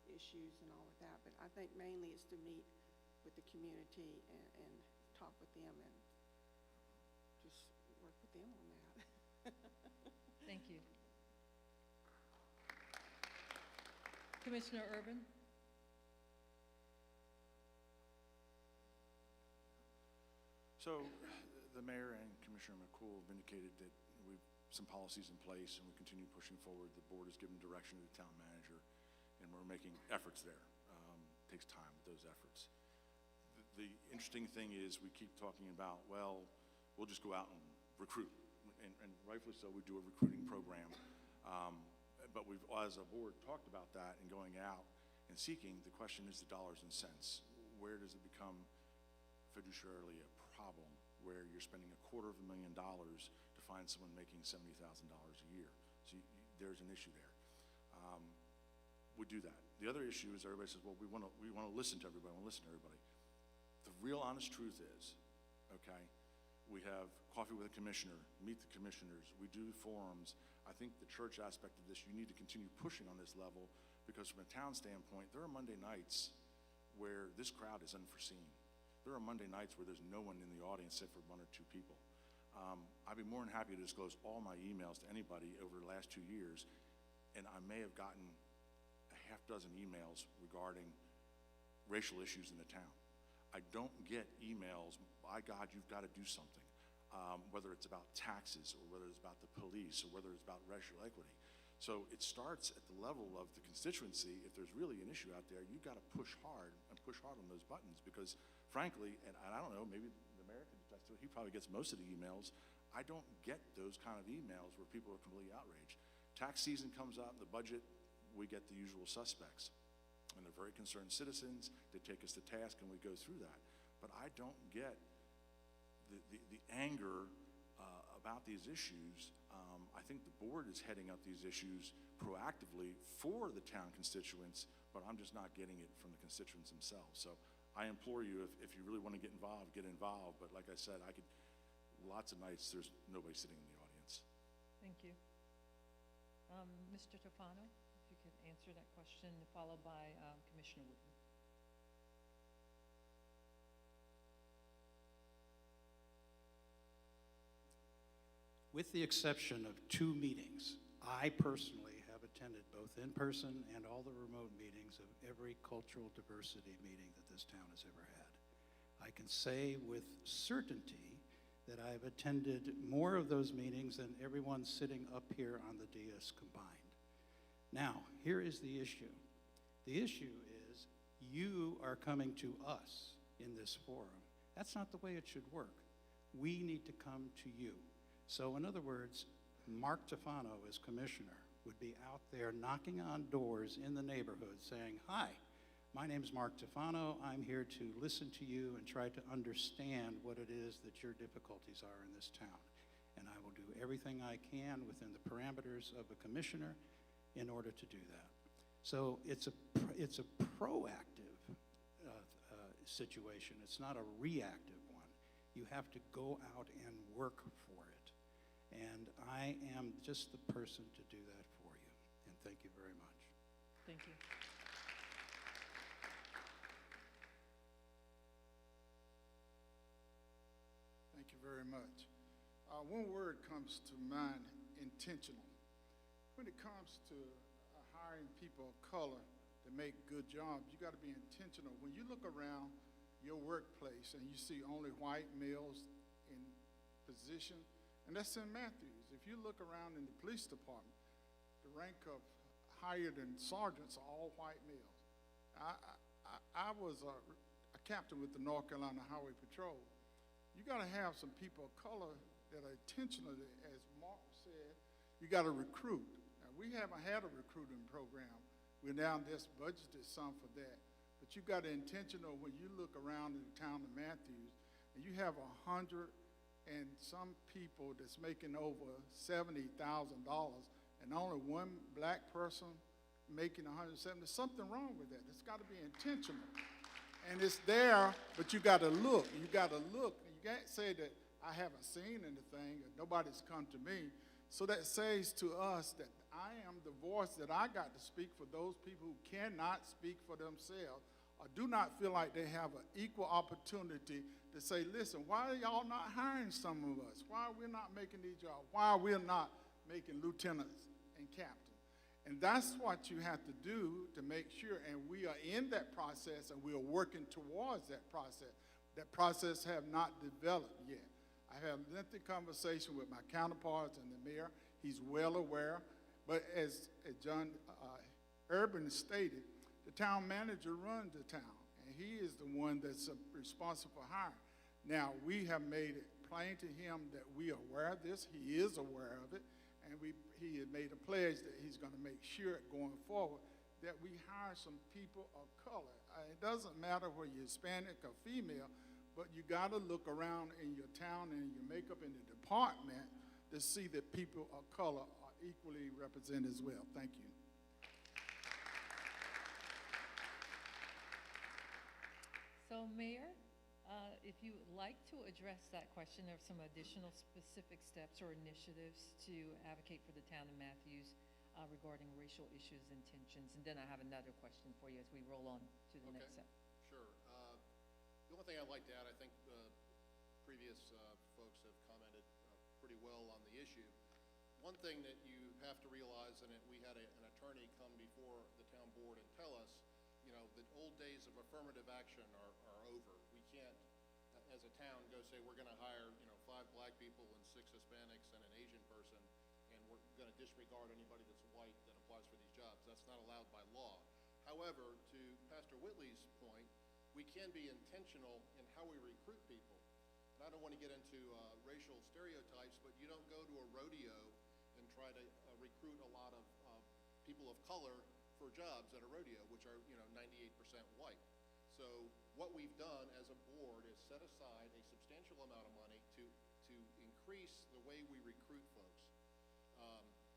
issues and all of that. But I think mainly it's to meet with the community and talk with them and just work with them on that. Thank you. Commissioner Urban? So the mayor and Commissioner McCool have indicated that we've some policies in place and we continue pushing forward. The board has given direction to the town manager, and we're making efforts there. Takes time with those efforts. The interesting thing is we keep talking about, well, we'll just go out and recruit, and rightfully so, we do a recruiting program. But we've, as a board, talked about that and going out and seeking. The question is the dollars and cents. Where does it become fiduciarily a problem where you're spending $250,000 to find someone making $70,000 a year? So there's an issue there. We do that. The other issue is everybody says, well, we want to listen to everybody. We want to listen to everybody. The real honest truth is, okay, we have coffee with a commissioner, meet the commissioners, we do forums. I think the church aspect of this, you need to continue pushing on this level, because from a town standpoint, there are Monday nights where this crowd is unforeseen. There are Monday nights where there's no one in the audience except for one or two people. I'd be more than happy to disclose all my emails to anybody over the last 2 years, and I may have gotten a half dozen emails regarding racial issues in the town. I don't get emails, by God, you've got to do something, whether it's about taxes or whether it's about the police or whether it's about racial equity. So it starts at the level of the constituency. If there's really an issue out there, you've got to push hard on those buttons, because frankly, and I don't know, maybe the mayor can attest to it, he probably gets most of the emails. I don't get those kind of emails where people are completely outraged. Tax season comes up, the budget, we get the usual suspects. And they're very concerned citizens. They take us to task and we go through that. But I don't get the anger about these issues. I think the board is heading up these issues proactively for the town constituents, but I'm just not getting it from the constituents themselves. So I implore you, if you really want to get involved, get involved. But like I said, lots of nights there's nobody sitting in the audience. Thank you. Mr. Tofano, if you could answer that question, followed by Commissioner Whitten. With the exception of 2 meetings, I personally have attended both in person and all the remote meetings of every cultural diversity meeting that this town has ever had. I can say with certainty that I've attended more of those meetings than everyone sitting up here on the dais combined. Now, here is the issue. The issue is you are coming to us in this forum. That's not the way it should work. We need to come to you. So in other words, Mark Tofano as commissioner would be out there knocking on doors in the neighborhood saying, hi, My name is Mark Tefano. I'm here to listen to you and try to understand what it is that your difficulties are in this town. And I will do everything I can within the parameters of a commissioner in order to do that. So it's a proactive situation. It's not a reactive one. You have to go out and work for it. And I am just the person to do that for you. And thank you very much. Thank you. Thank you very much. One word comes to mind, intentional. When it comes to hiring people of color to make good jobs, you got to be intentional. When you look around your workplace and you see only white males in position, and that's in Matthews. If you look around in the police department, the rank of higher than sergeants are all white males. I was a captain with the North Carolina Highway Patrol. You got to have some people of color that are intentionally, as Mark said, you got to recruit. Now, we haven't had a recruiting program. We're now just budgeted some for that. But you got to intentional when you look around in the town of Matthews, and you have 100 and some people that's making over $70,000, and only one black person making 170. There's something wrong with that. It's got to be intentional. And it's there, but you got to look. You got to look. You can't say that I haven't seen anything or nobody's come to me. So that says to us that I am the voice that I got to speak for those people who cannot speak for themselves or do not feel like they have an equal opportunity to say, listen, why are y'all not hiring some of us? Why are we not making these jobs? Why are we not making lieutenants and captains? And that's what you have to do to make sure, and we are in that process and we are working towards that process. That process have not developed yet. I have a lengthy conversation with my counterparts and the mayor. He's well aware. But as John Urban stated, the town manager runs the town, and he is the one that's responsible for hiring. Now, we have made it plain to him that we are aware of this. He is aware of it, and he had made a pledge that he's going to make sure going forward that we hire some people of color. It doesn't matter whether you're Hispanic or female, but you got to look around in your town and your makeup in the department to see that people of color are equally represented as well. Thank you. So, Mayor, if you would like to address that question, there are some additional specific steps or initiatives to advocate for the town of Matthews regarding racial issues and tensions. And then I have another question for you as we roll on to the next step. Sure. The only thing I'd like to add, I think previous folks have commented pretty well on the issue. One thing that you have to realize, and we had an attorney come before the town board and tell us, you know, the old days of affirmative action are over. We can't, as a town, go say we're going to hire, you know, 5 black people and 6 Hispanics and an Asian person, and we're going to disregard anybody that's white that applies for these jobs. That's not allowed by law. However, to Pastor Whitley's point, we can be intentional in how we recruit people. And I don't want to get into racial stereotypes, but you don't go to a rodeo and try to recruit a lot of people of color for jobs at a rodeo, which are, you know, 98% white. So what we've done as a board is set aside a substantial amount of money to increase the way we recruit folks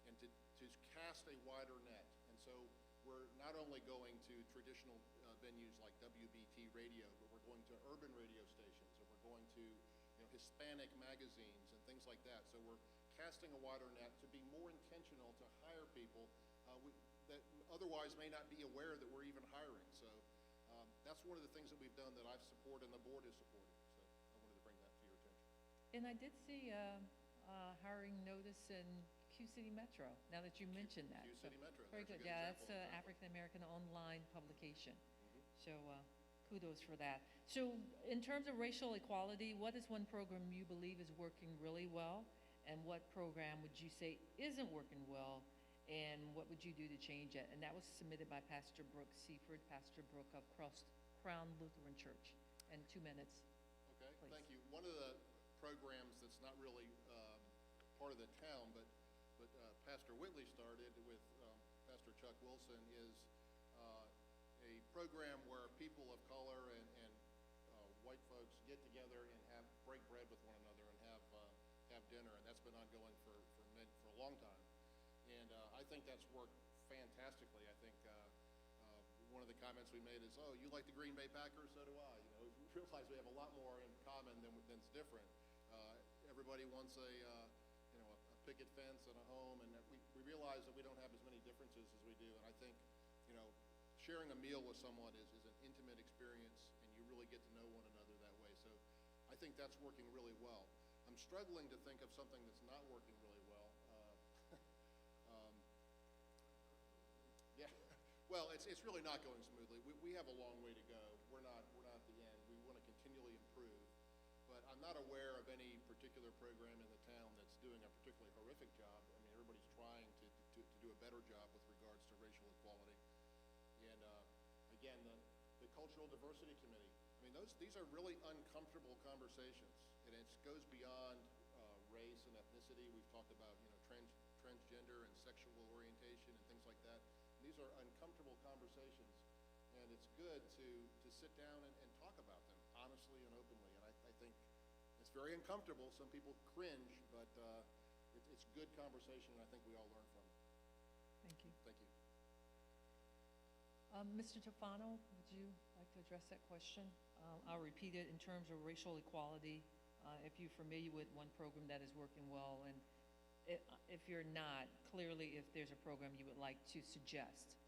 and to cast a wider net. And so we're not only going to traditional venues like WBT radio, but we're going to urban radio stations, and we're going to, you know, Hispanic magazines and things like that. So we're casting a wider net to be more intentional to hire people that otherwise may not be aware that we're even hiring. So that's one of the things that we've done that I've supported and the board has supported. So I wanted to bring that to your attention. And I did see hiring notice in Q City Metro, now that you mentioned that. Q City Metro, Very there's a good. good Yeah, that's example of that. African American online publication. So kudos for that. So in terms of racial equality, what is one program you believe is working really well? And what program would you say isn't working well? And what would you do to change it? And that was submitted by Pastor Brooke Seaford, Pastor Brooke of Crown Lutheran Church. And 2 minutes. Okay, Please. thank you. One of the programs that's not really part of the town, but Pastor Whitley started with Pastor Chuck Wilson is a program where people of color and white folks get together and break bread with one another and have dinner, and that's been ongoing for a long time. And I think that's worked fantastically. I think one of the comments we made is, oh, you like the Green Bay Packers, so do I. You know, we realize we have a lot more in common than's different. Everybody wants a picket fence and a home, and we realize that we don't have as many differences as we do. And I think, sharing a meal with someone is an intimate experience, and you really get to know one another that way. So I think that's working really well. I'm struggling to think of something that's not working really well. Yeah, well, it's really not going smoothly. We have a long way to go. We're not at the end. We want to continually improve. But I'm not aware of any particular program in the town that's doing a particularly horrific job. I mean, everybody's trying to do a better job with regards to racial equality. And again, the Cultural Diversity Committee, I mean, these are really uncomfortable conversations, and it goes beyond race and ethnicity. We've talked about, transgender and sexual orientation and things like that. And these are uncomfortable conversations, and it's good to sit down and talk about them honestly and openly. And I think it's very uncomfortable. Some people cringe, but it's good conversation, and I think we all learn from it. Thank you. Thank you. Mr. Tofano, would you like to address that question? I'll repeat it in terms of racial equality. If you're familiar with one program that is working well, and if you're not, clearly if there's a program you would like to suggest,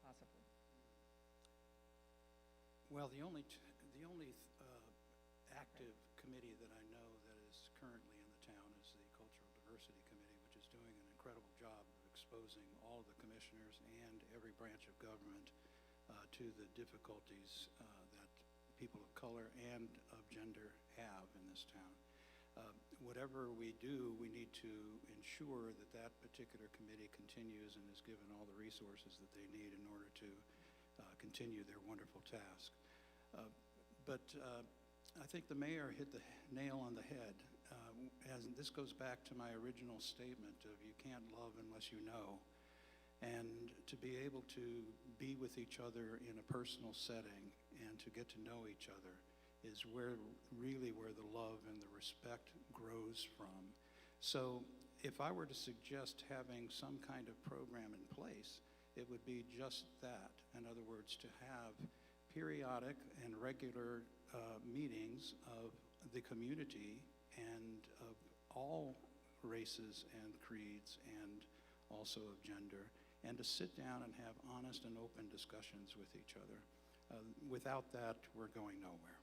possibly. Well, the only active committee that I know that is currently in the town is the Cultural Diversity Committee, which is doing an incredible job of exposing all of the commissioners and every branch of government to the difficulties that people of color and of gender have in this town. Whatever we do, we need to ensure that that particular committee continues and is given all the resources that they need in order to continue their wonderful task. But I think the mayor hit the nail on the head. As this goes back to my original statement of you can't love unless you know. And to be able to be with each other in a personal setting and to get to know each other is really where the love and the respect grows from. So if I were to suggest having some kind of program in place, it would be just that. In other words, to have periodic and regular meetings of the community and of all races and creeds and also of gender, and to sit down and have honest and open discussions with each other. Without that, we're going nowhere.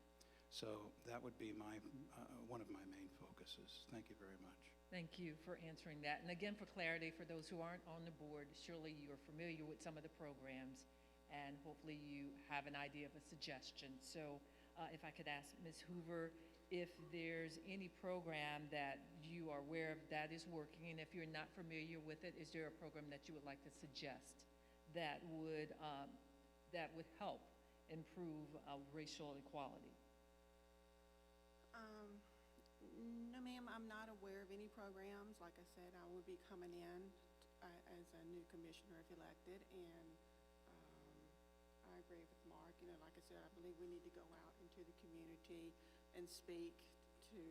So that would be one of my main focuses. Thank you very much. Thank you for answering that. And again, for clarity, for those who aren't on the board, surely you're familiar with some of the programs, and hopefully you have an idea of a suggestion. So if I could ask Ms. Hoover, if there's any program that you are aware of that is working, and if you're not familiar with it, is there a program that you would like to suggest that would help improve racial equality? No, ma'am, I'm not aware of any programs. Like I said, I will be coming in as a new commissioner if elected, and I agree with Mark. Like I said, I believe we need to go out into the community and speak to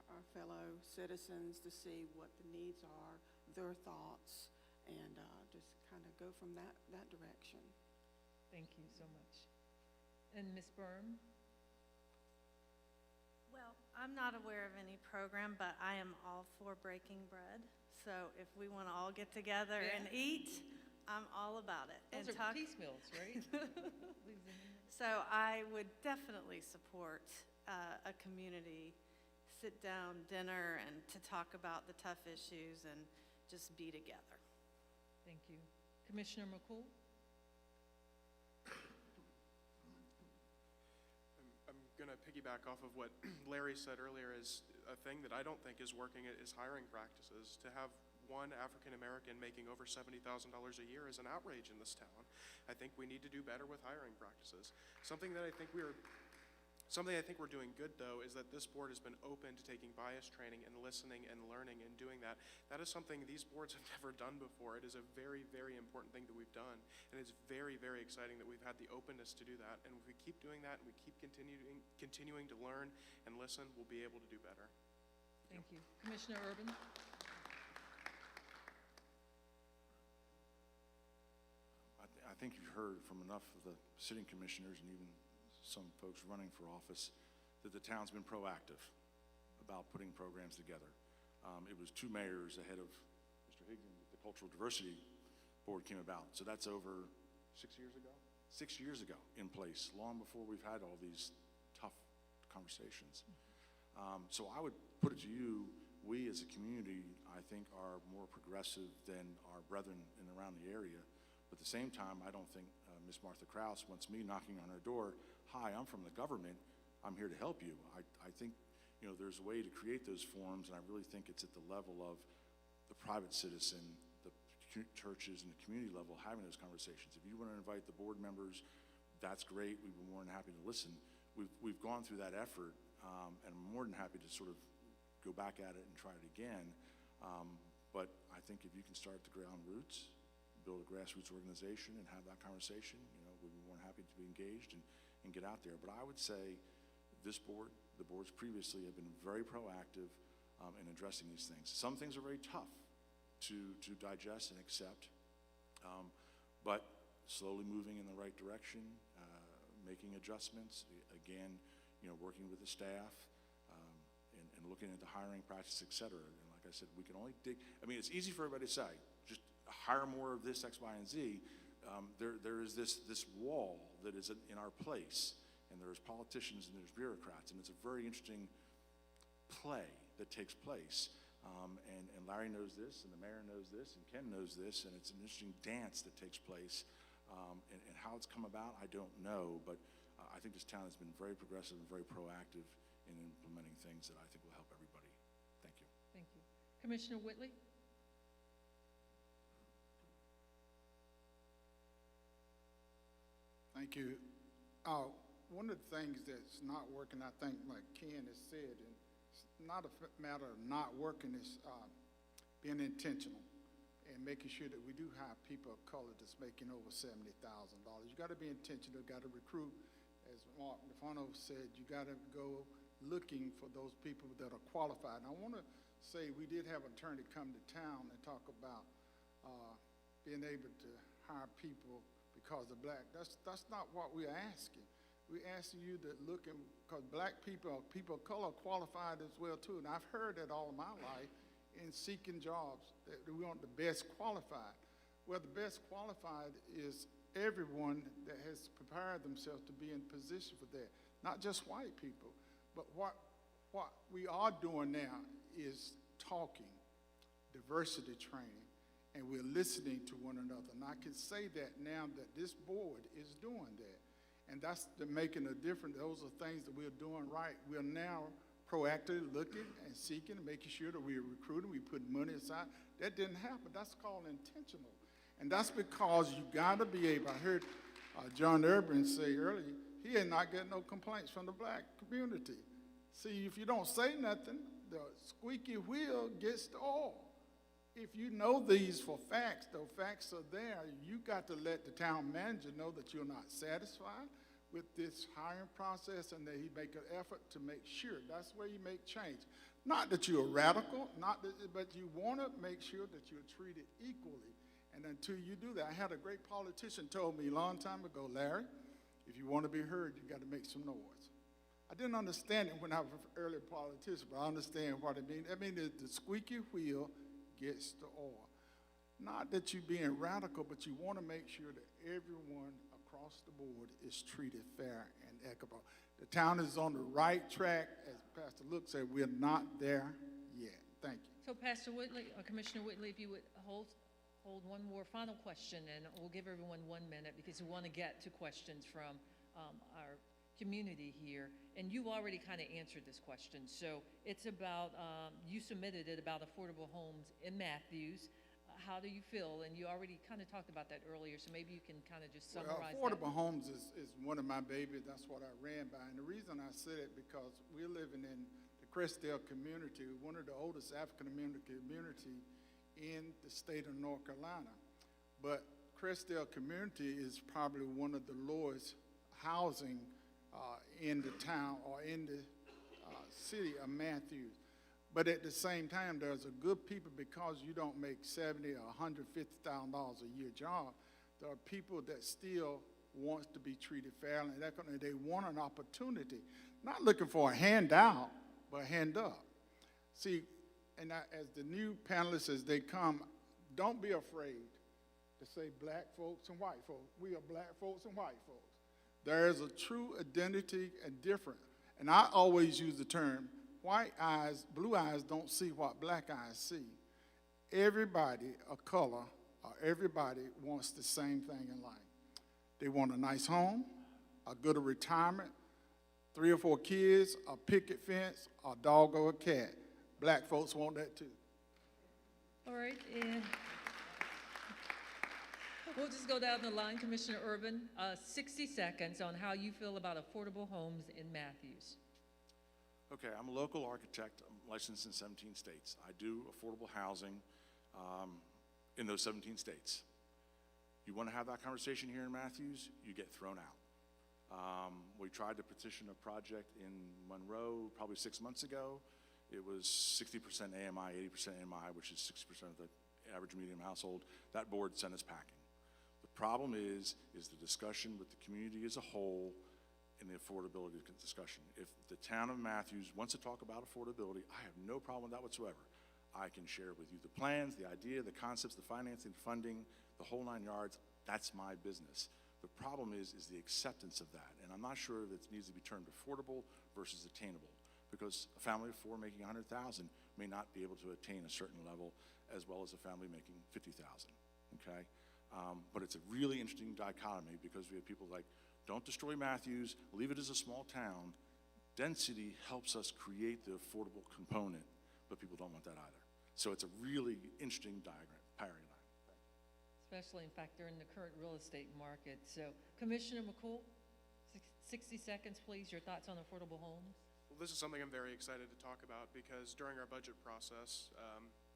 our fellow citizens to see what the needs are, their thoughts, and just kind of go from that direction. Thank you so much. And Ms. Byrne? Well, I'm not aware of any program, but I am all for breaking bread. So if we want to all get together and eat, I'm all about it. Those are peace meals, right? So I would definitely support a community sit-down dinner and to talk about the tough issues and just be together. Thank you. Commissioner McCool? I'm going to piggyback off of what Larry said earlier. Is a thing that I don't think is working is hiring practices. To have one African American making over $70,000 a year is an outrage in this town. I think we need to do better with hiring practices. Something that I think we are Something I think we're doing good, though, is that this board has been open to taking bias training and listening and learning and doing that. That is something these boards have never done before. It is a very, very important thing that we've done, and it's very, very exciting that we've had the openness to do that. And if we keep doing that and we keep continuing to learn and listen, we'll be able to do better. Thank you. Commissioner Urban? I think you've heard from enough of the sitting commissioners and even some folks running for office that the town's been proactive about putting programs together. It was 2 mayors ahead of Mr. Higdon that the Cultural Diversity Board came about. So that's over 6 years ago? 6 years ago in place, long before we've had all these tough conversations. So I would put it to you, we as a community, I think, are more progressive than our brethren in and around the area. But at the same time, I don't think Ms. Martha Krause wants me knocking on her door, "Hi, I'm from the government, I'm here to help you." I think, there's a way to create those forums, and I really think it's at the level of the private citizen, the churches, and the community level having those conversations. If you want to invite the board members, that's great. We'd be more than happy to listen. We've gone through that effort, and I'm more than happy to sort of go back at it and try it again. But I think if you can start at the ground roots, build a grassroots organization and have that conversation, we'd be more than happy to be engaged and get out there. But I would say this board, the boards previously, have been very proactive in addressing these things. Some things are very tough to digest and accept, but slowly moving in the right direction, making adjustments, again, working with the staff, and looking at the hiring practice, et cetera. And like I said, we can only dig. I mean, it's easy for everybody to say, just hire more of this, X, Y, and Z. There is this wall that is in our place, and there's politicians and there's bureaucrats, and it's a very interesting play that takes place. And Larry knows this, and the mayor knows this, and Ken knows this, and it's an interesting dance that takes place. And how it's come about, I don't know, but I think this town has been very progressive and very proactive in implementing things that I think will help everybody. Thank you. Thank you. Commissioner Whitley? Thank you. One of the things that's not working, I think, like Ken has said, and it's not a matter of not working, it's being intentional and making sure that we do have people of color that's making over $70,000. You got to be intentional, got to recruit. As Mark DeFano said, you got to go looking for those people that are qualified. And I want to say we did have an attorney come to town and talk about being able to hire people because they're black. That's not what we're asking. We're asking you to look, because black people or people of color are qualified as well too. And I've heard that all of my life in seeking jobs, that we want the best qualified. Well, the best qualified is everyone that has prepared themselves to be in position for that, not just white people. But what we are doing now is talking, diversity training, and we're listening to one another. And I can say that now that this board is doing that. And that's making a difference. Those are things that we're doing right. We're now proactively looking and seeking and making sure that we're recruiting, we put money aside. That didn't happen. That's called intentional. And that's because you got to be able, I heard John Urban say earlier, he had not getting no complaints from the black community. See, if you don't say nothing, the squeaky wheel gets the oil. If you know these for facts, the facts are there, you got to let the town manager know that you're not satisfied with this hiring process and that he make an effort to make sure. That's where you make change. Not that you're radical, but you want to make sure that you're treated equally. And until you do that, I had a great politician told me a long time ago, Larry, if you want to be heard, you got to make some noise. I didn't understand it when I was an early politician, but I understand what it means. I mean, the squeaky wheel gets the oil. Not that you're being radical, but you want to make sure that everyone across the board is treated fair and equitable. The town is on the right track. As Pastor Luke said, we're not there yet. Thank you. So Pastor Whitley, or Commissioner Whitley, if you would hold one more final question, and we'll give everyone 1 minute because we want to get to questions from our community here. And you already kind of answered this question. So it's about, you submitted it about affordable homes in Matthews. how do you feel? And you already kind of talked about that earlier, so maybe you can kind of just Well, summarize that. affordable homes is one of my babies. That's what I ran by. And the reason I said it because we're living in the Crestdale community, one of the oldest African-American community in the state of North Carolina. But Crestdale community is probably one of the lowest housing in the town or in the city of Matthews. But at the same time, there's a good people because you don't make $70,000 or $150,000 a year job. There are people that still wants to be treated fairly. They want an opportunity, not looking for a handout, but a hand up. See, and as the new panelists, as they come, don't be afraid to say black folks and white folks. We are black folks and white folks. There is a true identity and difference. And I always use the term, white eyes, blue eyes don't see what black eyes see. Everybody of color or everybody wants the same thing in life. They want a nice home, a good retirement, 3 or 4 kids, a picket fence, a dog or a cat. Black folks want that too. All right, and we'll just go down the line. Commissioner Urban, 60 seconds on how you feel about affordable homes in Matthews. Okay, I'm a local architect. I'm licensed in 17 states. I do affordable housing in those 17 states. You want to have that conversation here in Matthews, you get thrown out. We tried to petition a project in Monroe probably 6 months ago. It was 60% AMI, 80% AMI, which is 60% of the average medium household. That board sent us packing. The problem is the discussion with the community as a whole in the affordability discussion. If the town of Matthews wants to talk about affordability, I have no problem with that whatsoever. I can share with you the plans, the idea, the concepts, the financing, funding, the whole 9 yards. That's my business. The problem is the acceptance of that. And I'm not sure that it needs to be termed affordable versus attainable, because a family of 4 making $100,000 may not be able to attain a certain level as well as a family making $50,000, okay? But it's a really interesting dichotomy because we have people like, don't destroy Matthews, leave it as a small town. Density helps us create the affordable component, but people don't want that either. So it's a really interesting paradigm. Especially, in fact, during the current real estate market. So, Commissioner McCool, 60 seconds, please. Your thoughts on affordable homes? Well, this is something I'm very excited to talk about because during our budget process,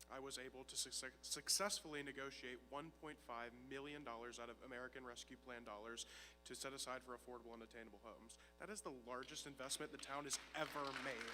I was able to successfully negotiate $1.5 million out of American Rescue Plan dollars to set aside for affordable and attainable homes. That is the largest investment the town has ever made.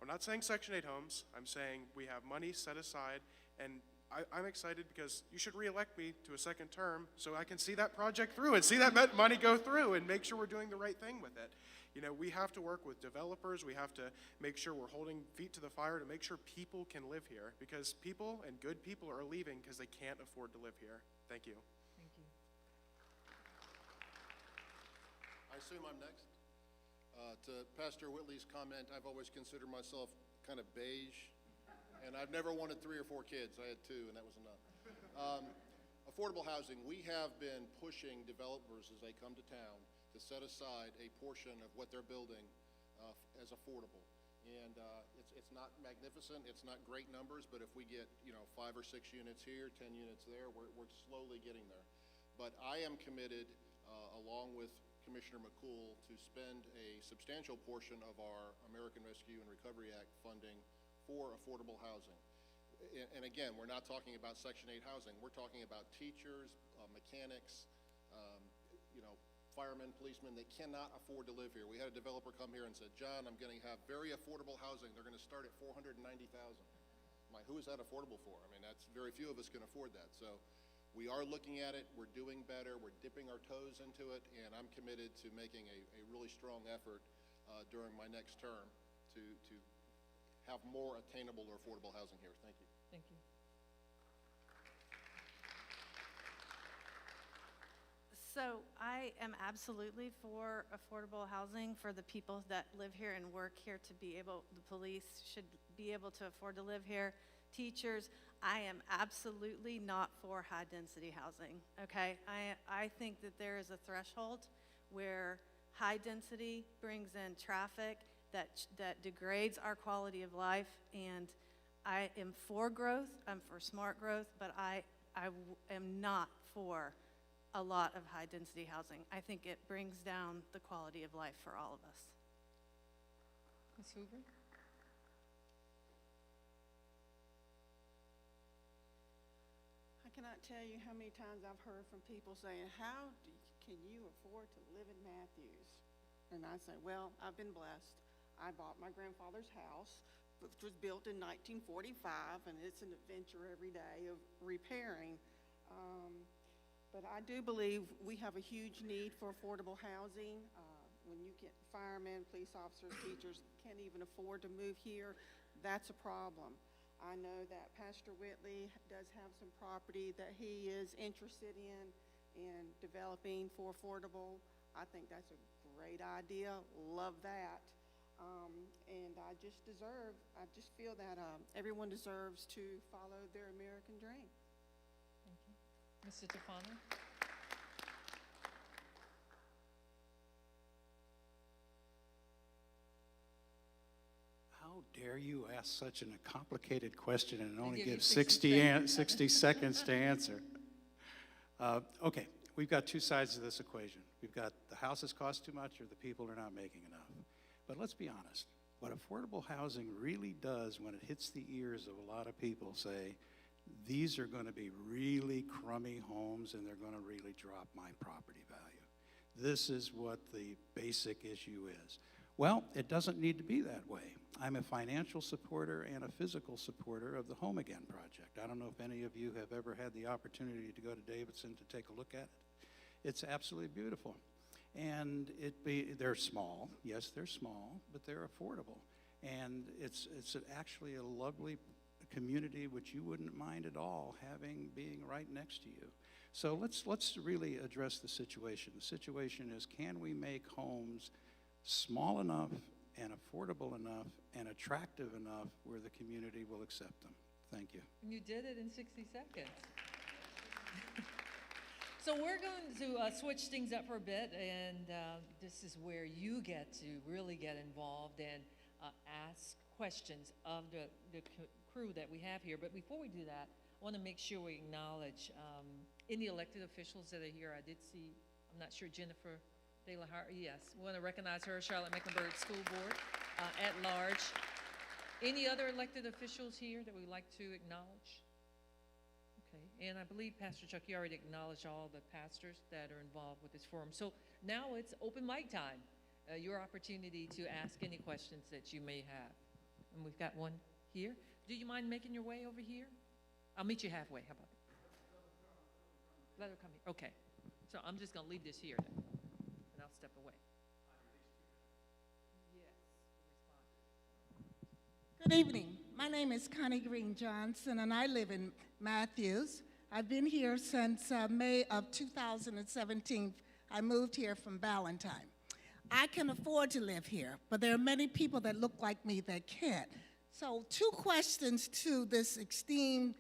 I'm not saying Section 8 homes. I'm saying we have money set aside, and I'm excited because you should reelect me to a second term so I can see that project through and see that money go through and make sure we're doing the right thing with it. You know, we have to work with developers. We have to make sure we're holding feet to the fire to make sure people can live here, because people and good people are leaving because they can't afford to live here. Thank you. Thank you. I assume I'm next. To Pastor Whitley's comment, I've always considered myself kind of beige, and I've never wanted 3 or 4 kids. I had 2, and that was enough. Affordable housing, we have been pushing developers as they come to town to set aside a portion of what they're building as affordable. And it's not magnificent, it's not great numbers, but if we get 5 or 6 units here, 10 units there, we're slowly getting there. But I am committed, along with Commissioner McCool, to spend a substantial portion of our American Rescue and Recovery Act funding for affordable housing. And again, we're not talking about Section 8 housing. We're talking about teachers, mechanics, firemen, policemen that cannot afford to live here. We had a developer come here and said, John, I'm going to have very affordable housing. They're going to start at $490,000. I'm like, who is that affordable for? I mean, that's very few of us can afford that. So we are looking at it. We're doing better. We're dipping our toes into it, and I'm committed to making a really strong effort during my next term to have more attainable or affordable housing here. Thank you. Thank you. So I am absolutely for affordable housing for the people that live here and work here to be able, the police should be able to afford to live here, teachers. I am absolutely not for high-density housing, okay? I think that there is a threshold where high density brings in traffic that degrades our quality of life, and I am for growth, I'm for smart growth, but am not for a lot of high-density housing. I think it brings down the quality of life for all of us. Ms. Hoover? I cannot tell you how many times I've heard from people saying, can you afford to live in Matthews? And I say, well, I've been blessed. I bought my grandfather's house, which was built in 1945, and it's an adventure every day of repairing. But I do believe we have a huge need for affordable housing. When you get firemen, police officers, teachers can't even afford to move here, that's a problem. I know that Pastor Whitley does have some property that he is interested in developing for affordable. I think that's a great idea, love that. And I just feel that everyone deserves to follow their American dream. Thank you. Mr. Tufano? How dare you ask such a complicated question and only give you give 60 60 seconds to answer? Okay, we've got two sides of this equation. We've got the houses cost too much or the people are not making enough. But let's be honest. What affordable housing really does when it hits the ears of a lot of people say, these are going to be really crummy homes and they're going to really drop my property value. This is what the basic issue is. Well, it doesn't need to be that way. I'm a financial supporter and a physical supporter of the Home Again project. I don't know if any of you have ever had the opportunity to go to Davidson to take a look at it. It's absolutely beautiful. And they're small. Yes, they're small, but they're affordable. And it's actually a lovely community which you wouldn't mind at all being right next to you. So let's really address the situation. The situation is, can we make homes small enough and affordable enough and attractive enough where the community will accept them? Thank you. You did it in 60 seconds. So we're going to switch things up for a bit, and this is where you get to really get involved and ask questions of the crew that we have here. But before we do that, I want to make sure we acknowledge any elected officials that are here. I did see, I'm not sure, Jennifer De La Hart, yes. We want to recognize her, Charlotte-Mecklenburg School Board at large. Any other elected officials here that we'd like to acknowledge? Okay, and I believe, Pastor Chuck, you already acknowledged all the pastors that are involved with this forum. So now it's open mic time, your opportunity to ask any questions that you may have. And we've got one here. Do you mind making your way over here? I'll meet you halfway, how about that? Let her come here, okay. So I'm just gonna leave this here then, and I'll step away. Good evening. My name is Connie Green Johnson, and I live in Matthews. I've been here since May of 2017. I moved here from Ballantyne. I can afford to live here, but there are many people that look like me that can't. So 2 questions to this esteemed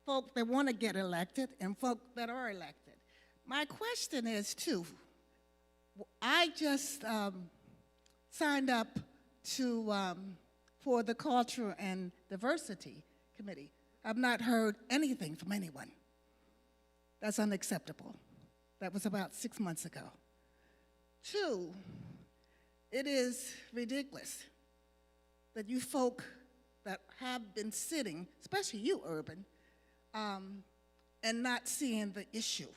folk that want to get elected and folk that are elected. My question is, I just signed up for the Culture and Diversity Committee. I've not heard anything from anyone. That's unacceptable. That was about 6 months ago. 2, it is ridiculous that you folk that have been sitting, especially you, Urban, and not seeing the issue.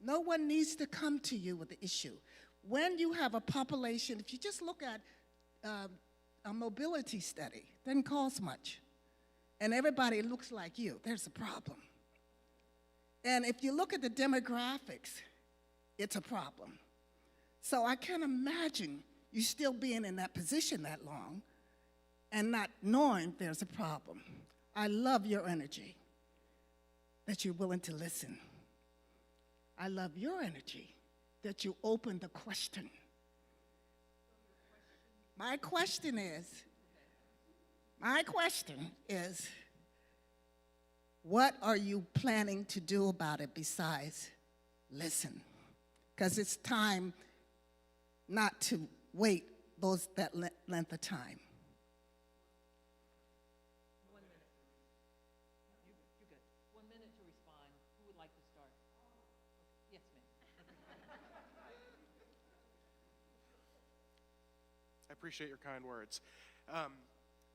No one needs to come to you with the issue. When you have a population, if you just look at a mobility study, doesn't cost much, and everybody looks like you, there's a problem. And if you look at the demographics, it's a problem. So I can't imagine you still being in that position that long and not knowing there's a problem. I love your energy, that you're willing to listen. I love your energy, that you open the question. My question is, what are you planning to do about it besides listen? Because it's time not to wait that length of time. appreciate your kind words.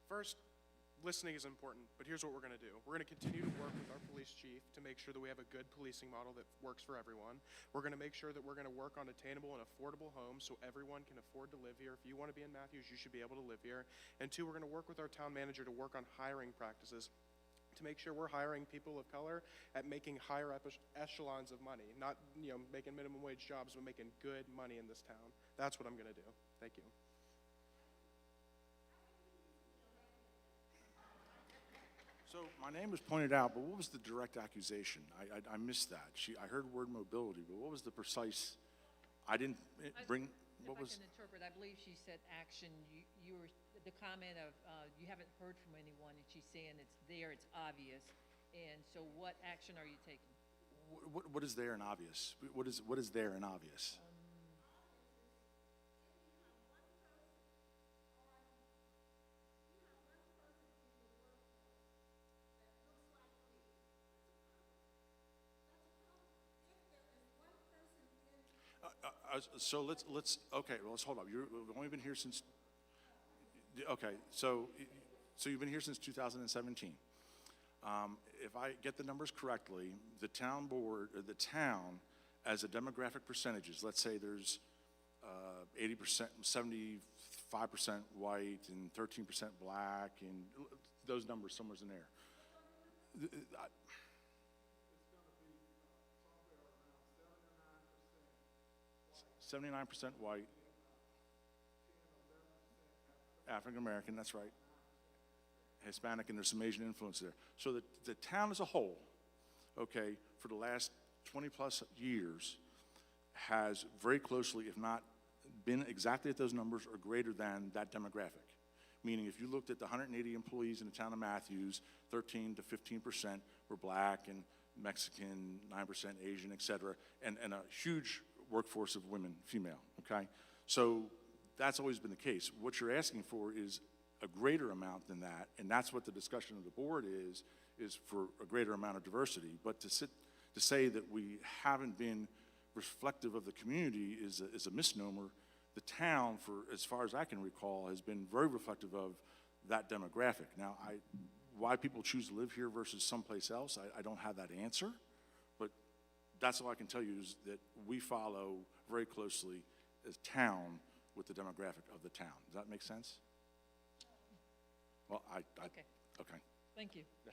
First, listening is important, but here's what we're going to do. We're going to continue to work with our police chief to make sure that we have a good policing model that works for everyone. We're going to make sure that we're going to work on attainable and affordable homes so everyone can afford to live here. If you want to be in Matthews, you should be able to live here. And two, we're going to work with our town manager to work on hiring practices to make sure we're hiring people of color at making higher echelons of money, not making minimum wage jobs, but making good money in this town. That's what I'm going to do. Thank you. So my name was pointed out, but what was the direct accusation? I missed that. I heard word mobility, but what was the precise? I didn't bring. What If I was? can interpret, I believe she said action. You were, the comment of, you haven't heard from anyone, and she's saying it's there, it's obvious. And so what action are you taking? What is there and obvious? What is there and obvious? So let's okay. Well, let's hold up. We've only been here since. Okay, so you've been here since 2017. If I get the numbers correctly, the town board, or the town, as a demographic percentages, let's say there's 80%, 75% white, and 13% black, and those numbers somewhere's in there. 79% white, African American, that's right, Hispanic, and there's some Asian influence there. So the town as a whole, okay, for the last 20 plus years has very closely, if not been exactly at those numbers or greater than that demographic. Meaning if you looked at the 180 employees in the town of Matthews, 13 to 15% were black and Mexican, 9% Asian, et cetera, and a huge workforce of women, female, okay? So that's always been the case. What you're asking for is a greater amount than that, and that's what the discussion of the board is for a greater amount of diversity. But to say that we haven't been reflective of the community is a misnomer. The town, for as far as I can recall, has been very reflective of that demographic. Now, why people choose to live here versus someplace else, I don't have that answer, but that's all I can tell you is that we follow very closely as town with the demographic of the town. Does that make sense? Well, Okay. Okay. Thank you. Yeah.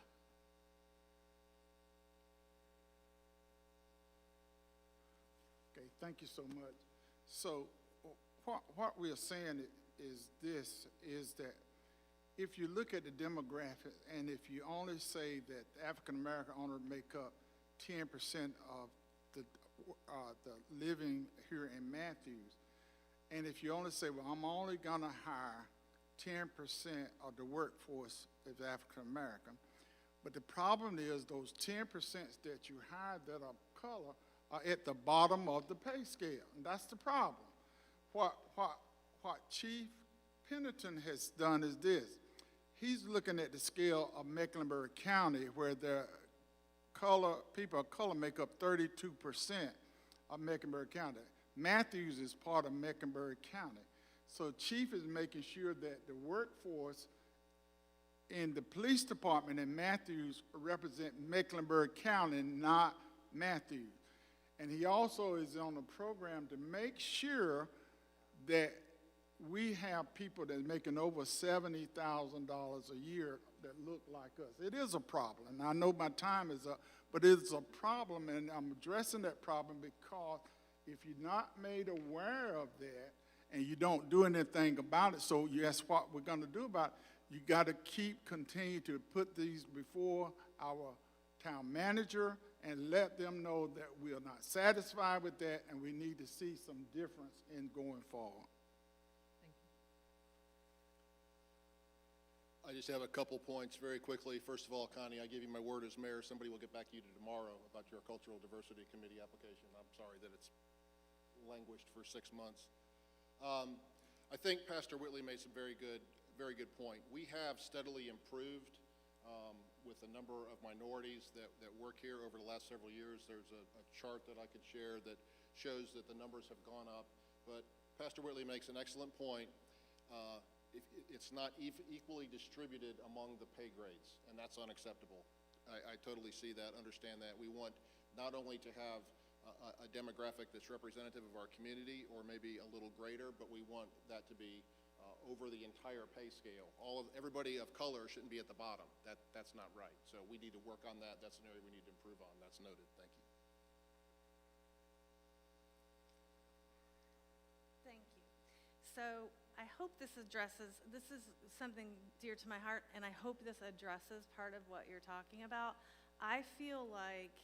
Okay, thank you so much. So what we are saying is that if you look at the demographic, and if you only say that African American only make up 10% of the living here in Matthews, and if you only say, well, I'm only gonna hire 10% of the workforce is African American, but the problem is those 10% that you hire that are color are at the bottom of the pay scale, and that's the problem. What Chief Pennington has done is this. He's looking at the scale of Mecklenburg County, where the people of color make up 32% of Mecklenburg County. Matthews is part of Mecklenburg County. So Chief is making sure that the workforce in the police department in Matthews represent Mecklenburg County, not Matthews. And he also is on a program to make sure that we have people that are making over $70,000 a year that look like us. It is a problem, and I know my time is up, but it's a problem, and I'm addressing that problem because if you're not made aware of that and you don't do anything about it, so that's what we're going to do about it. You got to continue to put these before our town manager and let them know that we are not satisfied with that and we need to see some difference in going forward. Thank you. I just have a couple points very quickly. First of all, Connie, I give you my word as mayor, somebody will get back to you tomorrow about your Cultural Diversity Committee application. I'm sorry that it's languished for 6 months. I think Pastor Whitley made some very good point. We have steadily improved with the number of minorities that work here over the last several years. There's a chart that I could share that shows that the numbers have gone up. But Pastor Whitley makes an excellent point. it's not equally distributed among the pay grades, and that's unacceptable. I totally see that, understand that. We want not only to have a demographic that's representative of our community, or maybe a little greater, but we want that to be over the entire pay scale. Everybody of color shouldn't be at the bottom. That's not right. So we need to work on that. That's an area we need to improve on. That's noted. Thank you. Thank you. So I hope this is something dear to my heart, and I hope this addresses part of what you're talking about. I feel like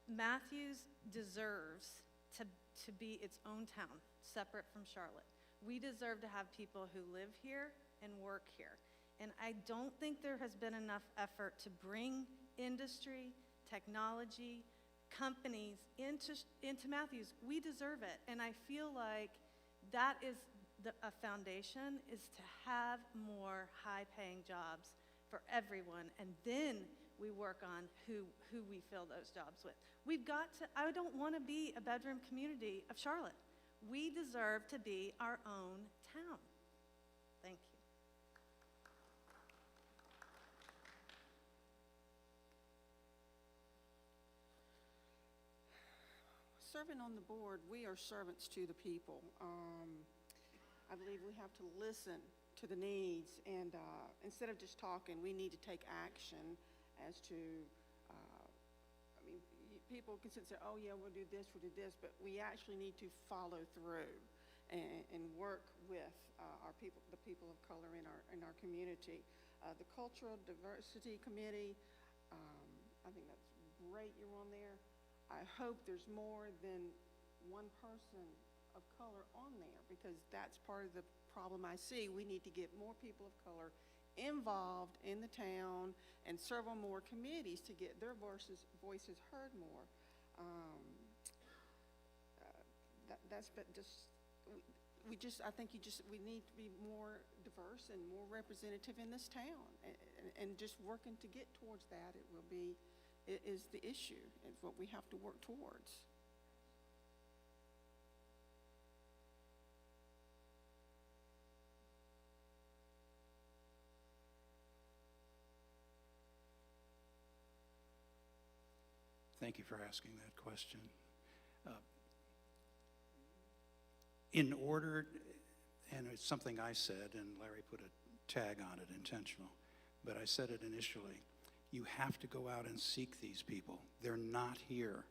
Matthews deserves to be its own town, separate from Charlotte. We deserve to have people who live here and work here. And I don't think there has been enough effort to bring industry, technology, companies into Matthews. We deserve it. And I feel like that is a foundation, is to have more high-paying jobs for everyone. And then we work on who we fill those jobs with. I don't want to be a bedroom community of Charlotte. We deserve to be our own town. Thank you. Serving on the board, we are servants to the people. I believe we have to listen to the needs, and instead of just talking, we need to take action as to, people can sit and say, oh yeah, we'll do this, but we actually need to follow through and work with the people of color in our community. The Cultural Diversity Committee, I think that's great you're on there. I hope there's more than one person of color on there, because that's part of the problem I see. We need to get more people of color involved in the town and serve on more committees to get their voices heard more. I think we need to be more diverse and more representative in this town, and just working to get towards that. It is the issue. It's what we have to work towards. Thank you for asking that question. In order, and it's something I said, and Larry put a tag on it, intentional, but I said it initially, you have to go out and seek these people. They're not here.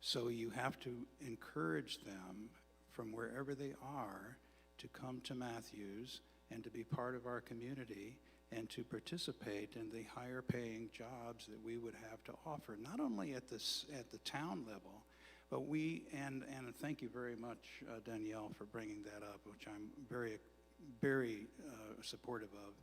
So you have to encourage them from wherever they are to come to Matthews and to be part of our community and to participate in the higher paying jobs that we would have to offer, not only at the town level, but and thank you very much, Danielle, for bringing that up, which I'm very, very supportive of,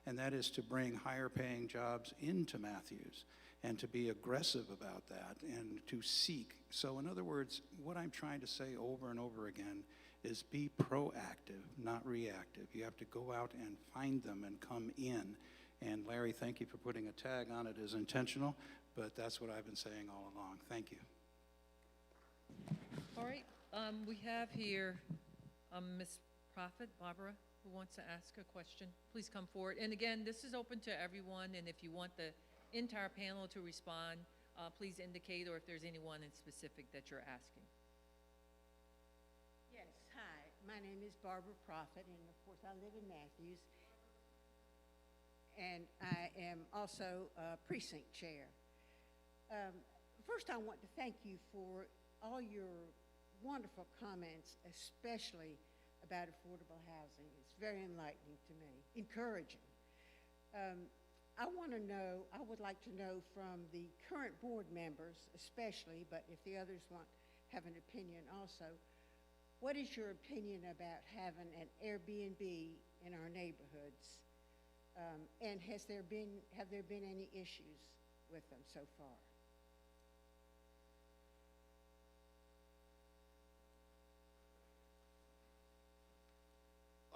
and that is to bring higher paying jobs into Matthews and to be aggressive about that and to seek. So in other words, what I'm trying to say over and over again is be proactive, not reactive. You have to go out and find them and come in. And Larry, thank you for putting a tag on it as intentional, but that's what I've been saying all along. Thank you. All right, we have here Ms. Prophet, Barbara, who wants to ask a question. Please come forward. And again, this is open to everyone, and if you want the entire panel to respond, please indicate, or if there's anyone in specific that you're asking. Yes, hi. My name is Barbara Prophet, and of course I live in Matthews. And I am also precinct chair. First, I want to thank you for all your wonderful comments, especially about affordable housing. It's very enlightening to me, encouraging. I would like to know from the current board members especially, but if the others have an opinion also, what is your opinion about having an Airbnb in our neighborhoods? And have there been any issues with them so far?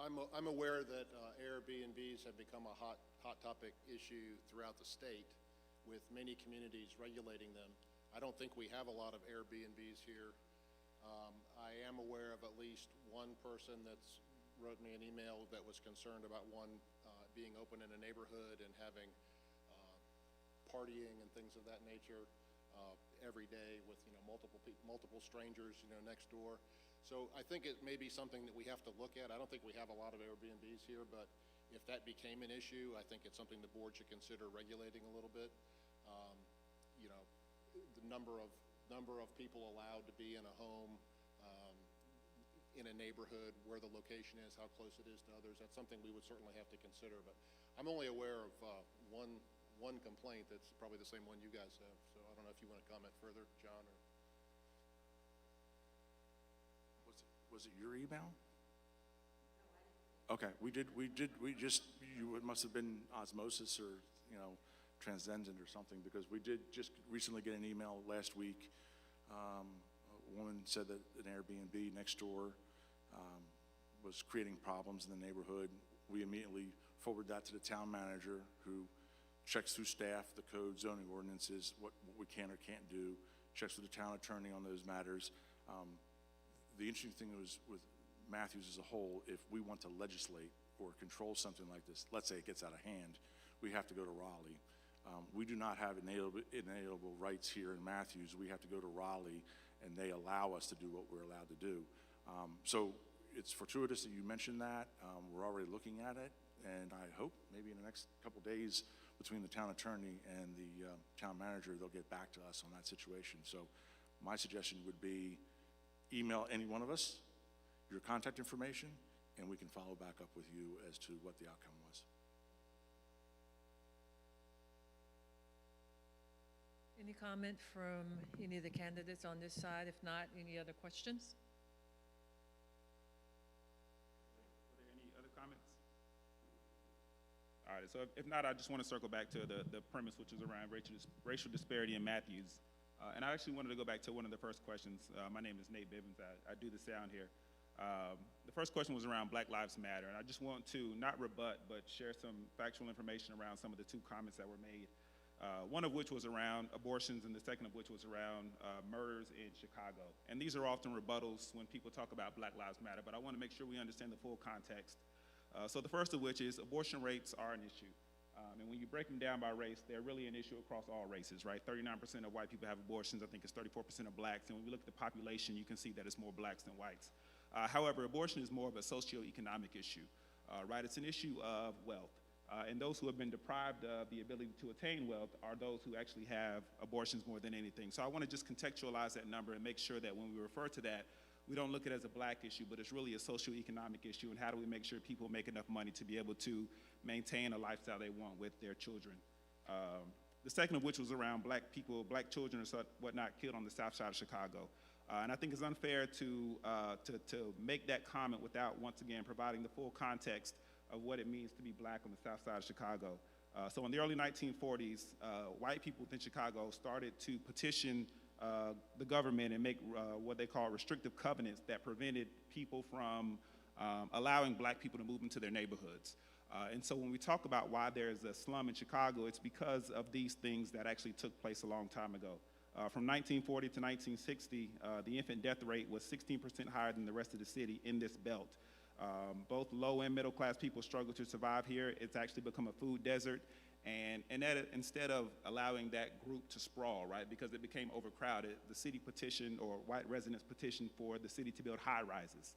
I'm aware that Airbnbs have become a hot topic issue throughout the state, with many communities regulating them. I don't think we have a lot of Airbnbs here. I am aware of at least one person that's wrote me an email that was concerned about one being open in a neighborhood and having partying and things of that nature every day with, you know, multiple strangers, you know, next door. So I think it may be something that we have to look at. I don't think we have a lot of Airbnbs here, but if that became an issue, I think it's something the board should consider regulating a little bit. You know, the number of people allowed to be in a home, in a neighborhood, where the location is, how close it is to others. That's something we would certainly have to consider. But I'm only aware of one complaint that's probably the same one you guys have. So I don't know if you want to comment further, John, or. Was it your email? Okay, it must have been osmosis or, you know, transcendent or something, because we did just recently get an email last week. A woman said that an Airbnb next door was creating problems in the neighborhood. We immediately forwarded that to the town manager, who checks through staff, the code, zoning ordinances, what we can or can't do, checks with the town attorney on those matters. The interesting thing was with Matthews as a whole, if we want to legislate or control something like this, let's say it gets out of hand, we have to go to Raleigh. We do not have inalienable rights here in Matthews. We have to go to Raleigh, and they allow us to do what we're allowed to do. So it's fortuitous that you mentioned that. We're already looking at it, and I hope maybe in the next couple days, between the town attorney and the town manager, they'll get back to us on that situation. So my suggestion would be email any one of us your contact information, and we can follow back up with you as to what the outcome was. Any comment from any of the candidates on this side? If not, any other questions? Are there any other comments? All right, so if not, I just want to circle back to the premise, which is around racial disparity in Matthews. And I actually wanted to go back to one of the first questions. My name is Nate Bivens. I do the sound here. The first question was around Black Lives Matter, and I just want to not rebut, but share some factual information around some of the two comments that were made. One of which was around abortions, and the second of which was around murders in Chicago. And these are often rebuttals when people talk about Black Lives Matter, but I want to make sure we understand the full context. So the first of which is abortion rates are an issue. And when you break them down by race, they're really an issue across all races, right? 39% of white people have abortions. I think it's 34% of blacks. And when we look at the population, you can see that it's more blacks than whites. However, abortion is more of a socioeconomic issue, right? It's an issue of wealth. And those who have been deprived of the ability to attain wealth are those who actually have abortions more than anything. So I want to just contextualize that number and make sure that when we refer to that, we don't look at it as a black issue, but it's really a socioeconomic issue, and how do we make sure people make enough money to be able to maintain a lifestyle they want with their children. The second of which was around black people, black children or whatnot killed on the south side of Chicago. And I think it's unfair to make that comment without, once again, providing the full context of what it means to be black on the south side of Chicago. So in the early 1940s, white people within Chicago started to petition the government and make what they call restrictive covenants that prevented people from allowing black people to move into their neighborhoods. And so when we talk about why there's a slum in Chicago, it's because of these things that actually took place a long time ago. From 1940 to 1960, the infant death rate was 16% higher than the rest of the city in this belt. Both low and middle class people struggle to survive here. It's actually become a food desert. And that, instead of allowing that group to sprawl, right, because it became overcrowded, the city petitioned, or white residents petitioned for the city to build high rises.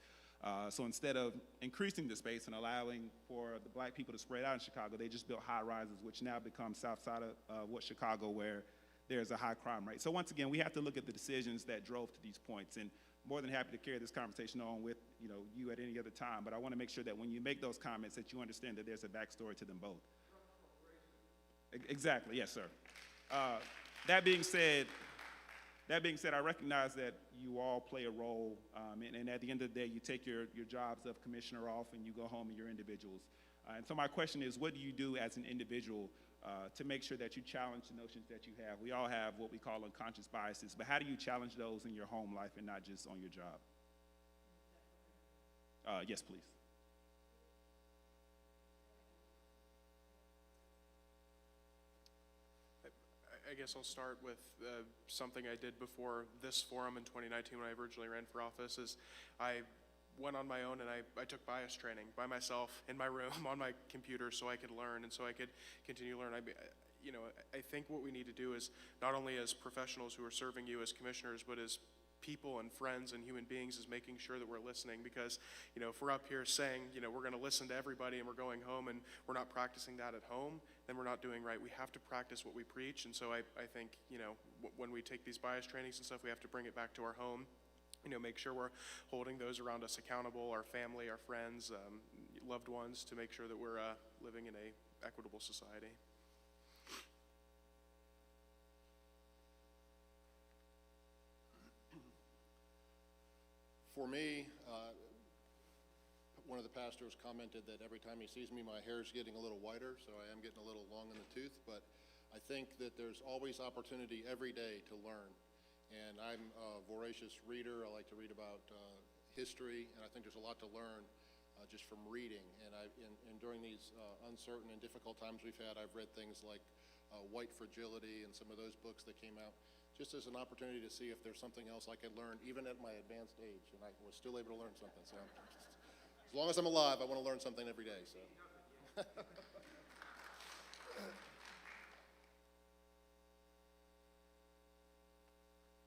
So instead of increasing the space and allowing for the black people to spread out in Chicago, they just built high rises, which now become south side of Chicago, where there's a high crime rate. So once again, we have to look at the decisions that drove to these points, and more than happy to carry this conversation on with you at any other time, but I want to make sure that when you make those comments that you understand that there's a backstory to them both. Exactly, yes, sir. That being said, I recognize that you all play a role, and at the end of the day, you take your jobs of commissioner off and you go home and you're individuals. And so my question is, what do you do as an individual to make sure that you challenge the notions that you have? We all have what we call unconscious biases, but how do you challenge those in your home life and not just on your job? Yes, please. I guess I'll start with something I did before this forum in 2019 when I originally ran for office. Is I went on my own and I took bias training by myself in my room on my computer so I could learn and so I could continue to learn. I think what we need to do is not only as professionals who are serving you as commissioners, but as people and friends and human beings, is making sure that we're listening, because if we're up here saying we're going to listen to everybody and we're going home and we're not practicing that at home, then we're not doing right. We have to practice what we preach. And so I think when we take these bias trainings and stuff, we have to bring it back to our home, make sure we're holding those around us accountable, our family, our friends, loved ones, to make sure that we're living in a equitable society. For me, one of the pastors commented that every time he sees me, my hair's getting a little whiter, so I am getting a little long in the tooth, but I think that there's always opportunity every day to learn. And I'm a voracious reader. I like to read about history, and I think there's a lot to learn just from reading. And during these uncertain and difficult times we've had, I've read things like White Fragility and some of those books that came out, just as an opportunity to see if there's something else I could learn, even at my advanced age, and I was still able to learn something. So, as long as I'm alive, I want to learn something every day. So.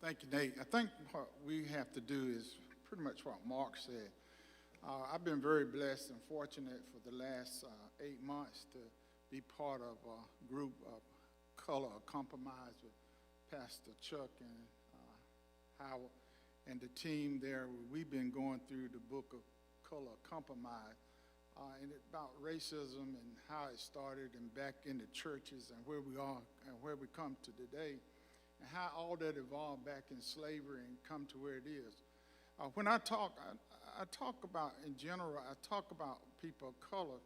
Thank you, Nate. I think what we have to do is pretty much what Mark said. I've been very blessed and fortunate for the last 8 months to be part of a group of Color of Compromise with Pastor Chuck and Howard and the team there. We've been going through the book of Color of Compromise, and it's about racism and how it started and back in the churches and where we are and where we come to today, and how all that evolved back in slavery and come to where it is. When I talk about, in general, I talk about people of color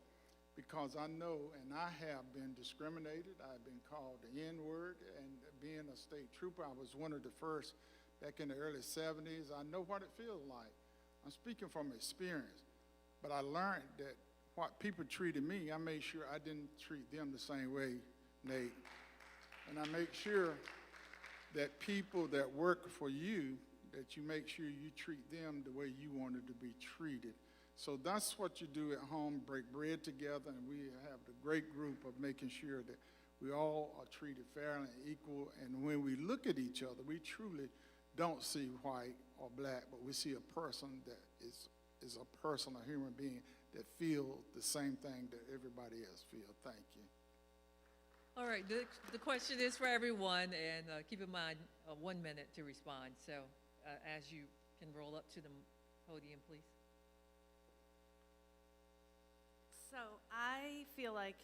because I know, and I have been discriminated. I've been called the N-word, and being a state trooper, I was one of the first back in the early 70s. I know what it feels like. I'm speaking from experience, but I learned that what people treated me, I made sure I didn't treat them the same way, Nate. And I make sure that people that work for you, that you make sure you treat them the way you wanted to be treated. So that's what you do at home, break bread together, and we have the great group of making sure that we all are treated fairly and equal. And when we look at each other, we truly don't see white or black, but we see a person that is a person, a human being that feels the same thing that everybody else feels. Thank you. All right, the question is for everyone, and keep in mind 1 minute to respond. So as you can roll up to the podium, please. So I feel like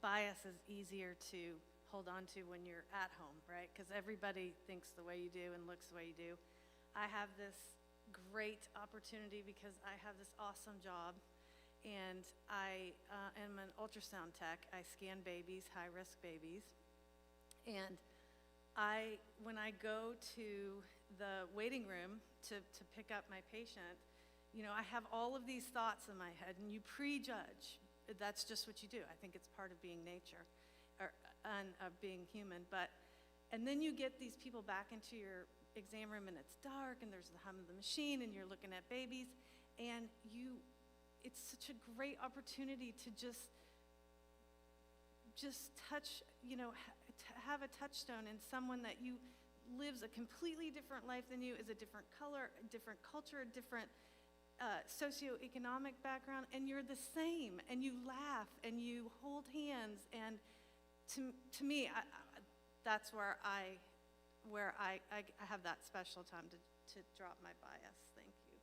bias is easier to hold on to when you're at home, right? Because everybody thinks the way you do and looks the way you do. I have this great opportunity because I have this awesome job, and I am an ultrasound tech. I scan babies, high-risk babies, and when I go to the waiting room to pick up my patient, I have all of these thoughts in my head, and you prejudge. That's just what you do. I think it's part of being nature, and of being human. And then you get these people back into your exam room, and it's dark, and there's the hum of the machine, and you're looking at babies, and it's such a great opportunity to just touch, have a touchstone in someone that you lives a completely different life than you, is a different color, a different culture, a different socioeconomic background, and you're the same, and you laugh, and you hold hands, and to me, that's where I have that special time to drop my bias. Thank you.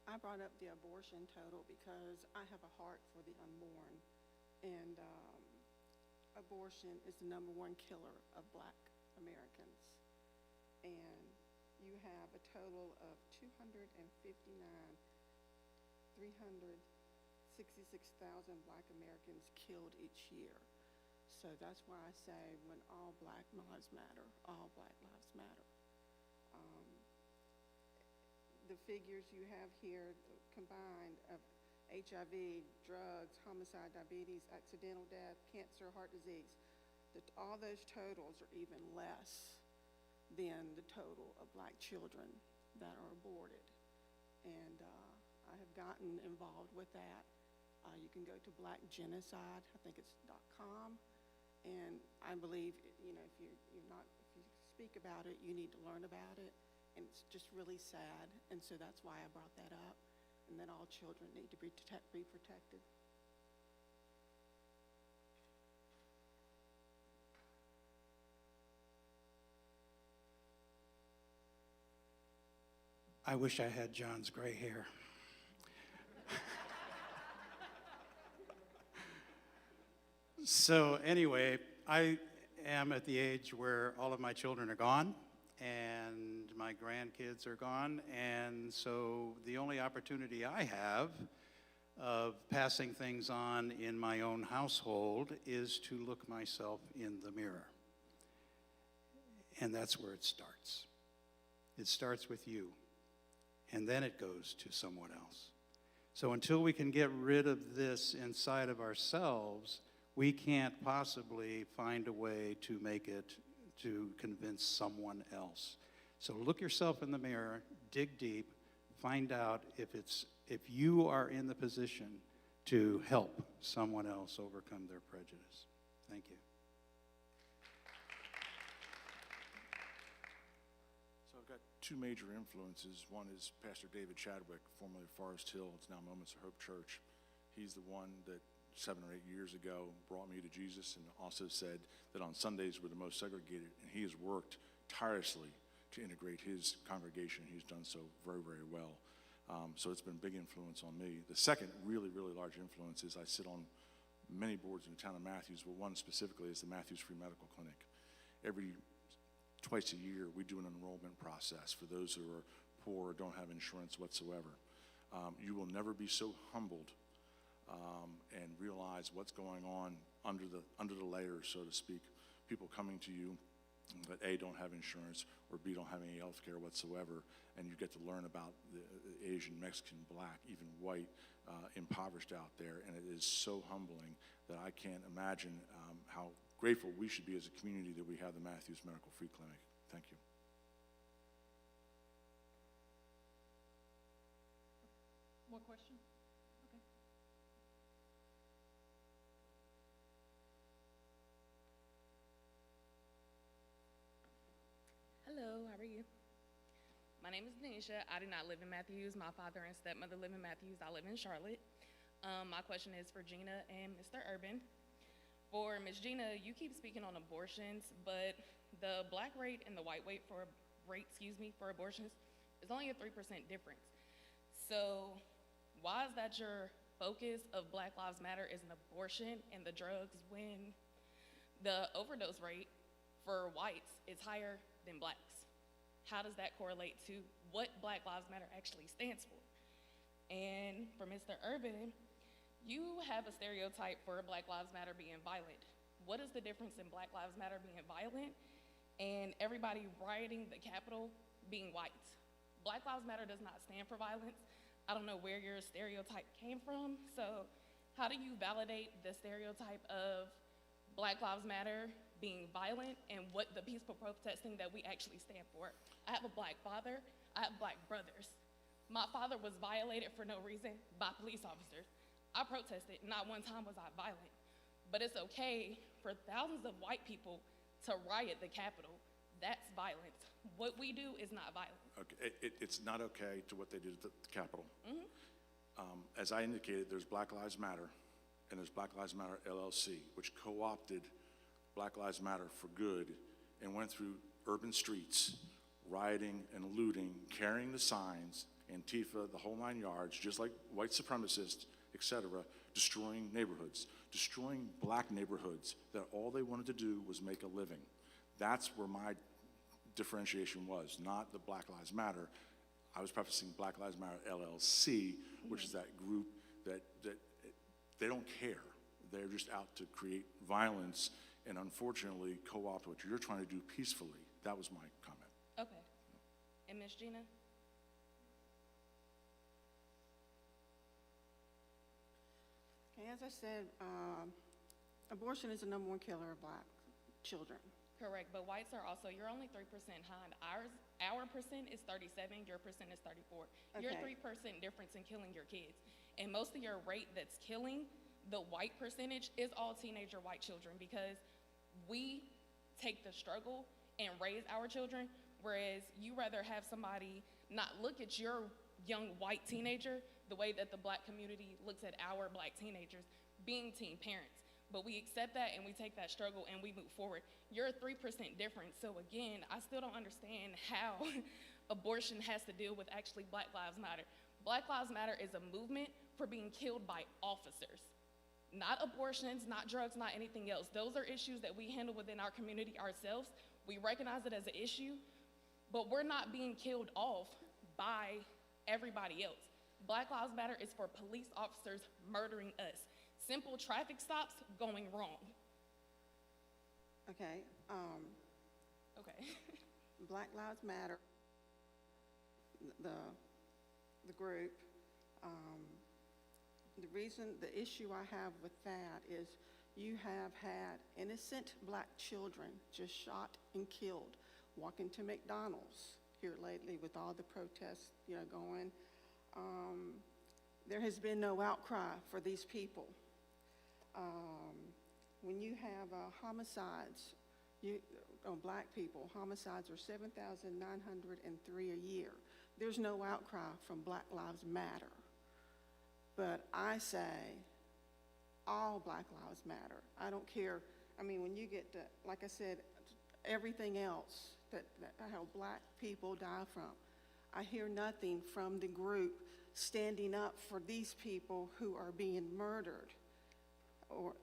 I brought up the abortion total because I have a heart for the unborn, and abortion is the #1 killer of Black Americans. And you have a total of 366,000 Black Americans killed each year. So that's why I say when all Black lives matter, all Black lives matter. The figures you have here combined of HIV, drugs, homicide, diabetes, accidental death, cancer, heart disease, that all those totals are even less than the total of black children that are aborted. And I have gotten involved with that. You can go to Black Genocide, I think it's .com, and I believe, you know, if you speak about it, you need to learn about it, and it's just really sad, and so that's why I brought that up, and that all children need to be protected. I wish I had John's gray hair. So anyway, I am at the age where all of my children are gone and my grandkids are gone, and so the only opportunity I have of passing things on in my own household is to look myself in the mirror. And that's where it starts. It starts with you, and then it goes to someone else. So until we can get rid of this inside of ourselves, we can't possibly find a way to make it to convince someone else. So look yourself in the mirror, dig deep, find out if you are in the position to help someone else overcome their prejudice. Thank you. So I've got two major influences. One is Pastor David Chadwick, formerly of Forest Hill. It's now Moments of Hope Church. He's the one that 7 or 8 years ago brought me to Jesus and also said that on Sundays we're the most segregated, and he has worked tirelessly to integrate his congregation. He's done so very, very well. So it's been a big influence on me. The second really, really large influence is I sit on many boards in the town of Matthews, but one specifically is the Matthews Free Medical Clinic. Twice a year we do an enrollment process for those who are poor or don't have insurance whatsoever. You will never be so humbled and realize what's going on under the layers, so to speak. People coming to you that A, don't have insurance, or B, don't have any health care whatsoever, and you get to learn about the Asian, Mexican, Black, even white, impoverished out there, and it is so humbling that I can't imagine how grateful we should be as a community that we have the Matthews Medical Free Clinic. Thank you. More questions? Okay. Hello, how are you? My name is Denisha. I do not live in Matthews. My father and stepmother live in Matthews. I live in Charlotte. My question is for Gina and Mr. Urban. For Ms. Gina, you keep speaking on abortions, but the black rate and the white rate for abortions is only a 3% difference. So why is that your focus of Black Lives Matter is an abortion and the drugs when the overdose rate for whites is higher than blacks? How does that correlate to what Black Lives Matter actually stands for? And for Mr. Urban, you have a stereotype for Black Lives Matter being violent. What is the difference in Black Lives Matter being violent and everybody rioting the Capitol being white? Black Lives Matter does not stand for violence. I don't know where your stereotype came from, so how do you validate the stereotype of Black Lives Matter being violent and what the peaceful protesting that we actually stand for? I have a black father, I have black brothers. My father was violated for no reason by police officers. I protested, not one time was I violent. But it's okay for thousands of white people to riot the Capitol. That's violence. What we do is not violent. Okay, it's not okay to what they did at the Capitol. As I indicated, there's Black Lives Matter and there's Black Lives Matter LLC, which co-opted Black Lives Matter for good and went through urban streets, rioting and looting, carrying the signs, Antifa, the whole 9 yards, just like white supremacists, etc., destroying neighborhoods, destroying black neighborhoods that all they wanted to do was make a living. That's where my differentiation was, not the Black Lives Matter. I was prefacing Black Lives Matter LLC, which is that group that they don't care. They're just out to create violence and unfortunately co-opt what you're trying to do peacefully. That was my comment. Okay. And Ms. Gina? Okay, as I said, abortion is the #1 killer of children. Correct, but whites are also, you're only 3% behind. Our percent is 37, your percent is 34. You're Okay. 3% difference in killing your kids. And most of your rate that's killing the white percentage is all teenager white children, because we take the struggle and raise our children, whereas you rather have somebody not look at your young white teenager the way that the black community looks at our black teenagers being teen parents. But we accept that and we take that struggle and we move forward. You're a 3% difference. So again, I still don't understand how abortion has to deal with actually Black Lives Matter. Black Lives Matter is a movement for being killed by officers. Not abortions, not drugs, not anything else. Those are issues that we handle within our community ourselves. We recognize it as an issue, but we're not being killed off by everybody else. Black Lives Matter is for police officers murdering us. Simple traffic stops going wrong. Okay, Okay. Black Lives Matter, the group, the issue I have with that is you have had innocent black children just shot and killed walking to McDonald's here lately with all the protests, going. There has been no outcry for these people. When you have homicides on black people, homicides are 7,903 a year. There's no outcry from Black Lives Matter. But I say all Black Lives Matter. I don't care. I mean, when you get to, like I said, everything else that how black people die from, I hear nothing from the group standing up for these people who are being murdered or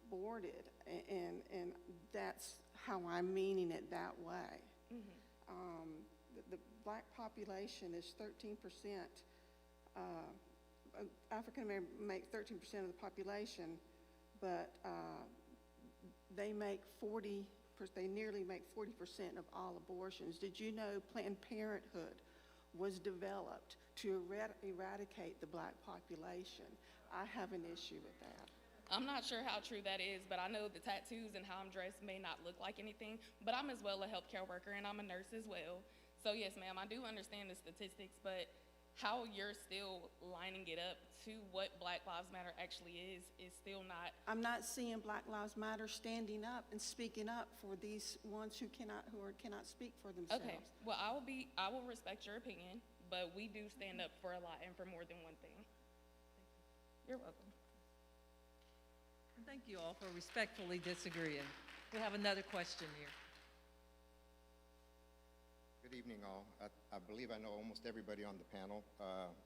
boarded, and that's how I'm meaning it that way. The black population is 13%. African Americans make 13% of the population, but they nearly make 40% of all abortions. Did you know Planned Parenthood was developed to eradicate the black population? I have an issue with that. I'm not sure how true that is, but I know the tattoos and how I'm dressed may not look like anything, but I'm as well a healthcare worker and I'm a nurse as well. So yes, ma'am, I do understand the statistics, but how you're still lining it up to what Black Lives Matter actually is still not. I'm not seeing Black Lives Matter standing up and speaking up for these ones who cannot speak for themselves. Okay, well, I will respect your opinion, but we do stand up for a lot and for more than one thing. You're welcome. And thank you all for respectfully disagreeing. We have another question here. Good evening, all. I believe I know almost everybody on the panel.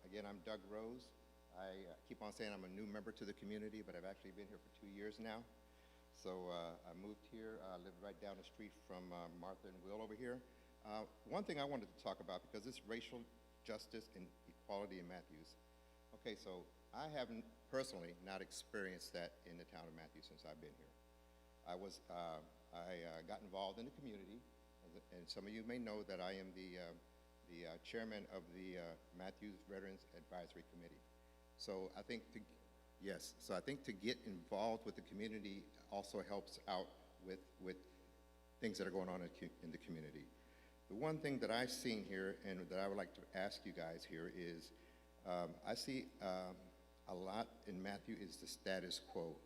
Again, I'm Doug Rose. I keep on saying I'm a new member to the community, but I've actually been here for 2 years now. So I moved here. I live right down the street from Martha and Will over here. One thing I wanted to talk about, because it's racial justice and equality in Matthews. Okay, so I haven't personally not experienced that in the town of Matthews since I've been here. I got involved in the community. And some of you may know that I am the chairman of the Matthews Veterans Advisory Committee. So I think to get involved with the community also helps out with things that are going on in the community. The one thing that I've seen here and that I would like to ask you guys here is, I see a lot in Matthew is the status quo.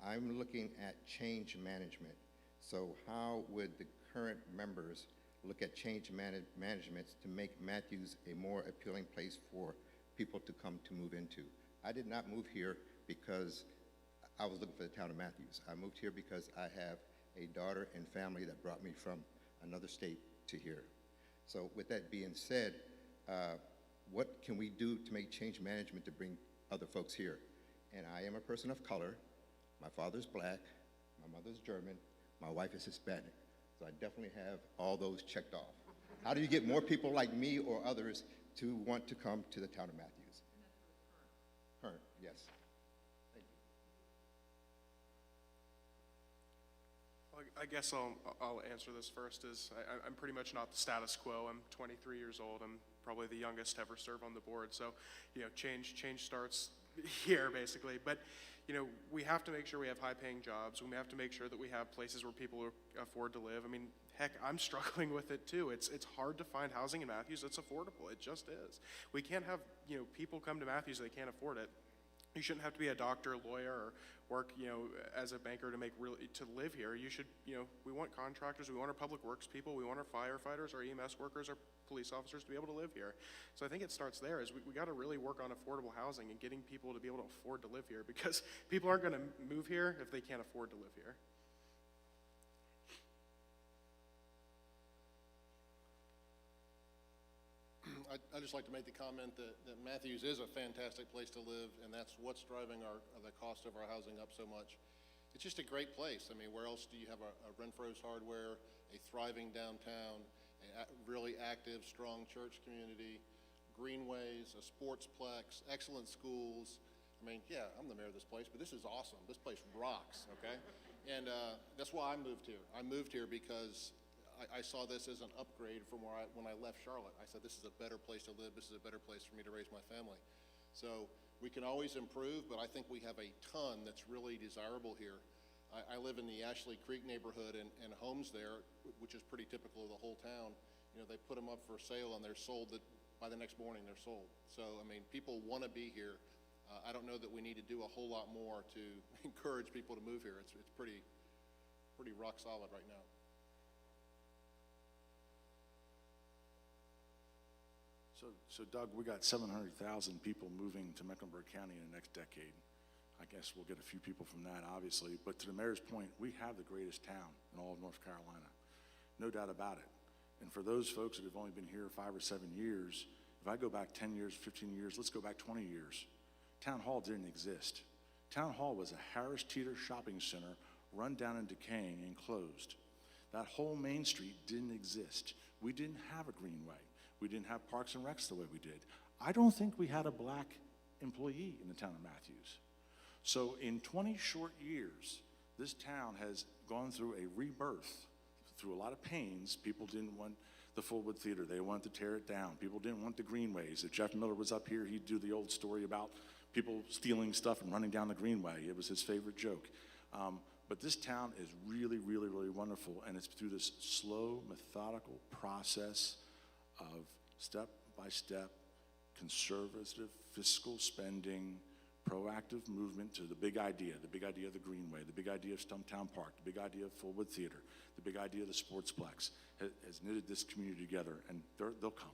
I'm looking at change management. So how would the current members look at change management to make Matthews a more appealing place for people to come to move into? I did not move here because I was looking for the town of Matthews. I moved here because I have a daughter and family that brought me from another state to here. So with that being said, what can we do to make change management to bring other folks here? And I am a person of color. My father's black, my mother's German, my wife is Hispanic. So I definitely have all those checked off. How do you get more people like me or others to want to come to the town of Matthews? Current, yes. Thank you. Well, I guess I'll answer this first. I'm pretty much not the status quo. I'm 23 years old. I'm probably the youngest to ever serve on the board. So, change starts here basically. But we have to make sure we have high-paying jobs. We have to make sure that we have places where people afford to live. I mean, heck, I'm struggling with it too. It's hard to find housing in Matthews that's affordable. It just is. We can't have, people come to Matthews, they can't afford it. You shouldn't have to be a doctor, lawyer, or work, as a banker to live here. You should, we want contractors, we want our public works people, we want our firefighters, our EMS workers, our police officers to be able to live here. So I think it starts there, is we got to really work on affordable housing and getting people to be able to afford to live here, because people aren't going to move here if they can't afford to live here. I'd just like to make the comment that Matthews is a fantastic place to live, and that's what's driving the cost of our housing up so much. It's just a great place. I mean, where else do you have a Renfro's Hardware, a thriving downtown, a really active, strong church community, greenways, a sportsplex, excellent schools. I mean, yeah, I'm the mayor of this place, but this is awesome. This place rocks, okay? And that's why I moved here. I moved here because I saw this as an upgrade from when I left Charlotte. I said, this is a better place to live. This is a better place for me to raise my family. So we can always improve, but I think we have a ton that's really desirable here. I live in the Ashley Creek neighborhood, and homes there, which is pretty typical of the whole town, they put them up for sale and they're sold by the next morning they're sold. So, I mean, people want to be here. I don't know that we need to do a whole lot more to encourage people to move here. It's pretty rock solid right now. So Doug, we got 700,000 people moving to Mecklenburg County in the next decade. I guess we'll get a few people from that, obviously. But to the mayor's point, we have the greatest town in all of North Carolina. No doubt about it. And for those folks that have only been here 5 or 7 years, if I go back 10 years, 15 years, let's go back 20 years. Town Hall didn't exist. Town Hall was a Harris Teeter shopping center run down and decaying and closed. That whole Main Street didn't exist. We didn't have a greenway. We didn't have Parks and Recs the way we did. I don't think we had a black employee in the town of Matthews. So in 20 short years, this town has gone through a rebirth, through a lot of pains. People didn't want the Fullwood Theater. They wanted to tear it down. People didn't want the greenways. If Jeff Miller was up here, he'd do the old story about people stealing stuff and running down the greenway. It was his favorite joke. But this town is really, really, really wonderful, and it's through this slow, methodical process of step-by-step, conservative fiscal spending, proactive movement to the big idea of the Greenway, the big idea of Stumptown Park, the big idea of Fullwood Theater, the big idea of the Sportsplex, has knitted this community together, and they'll come.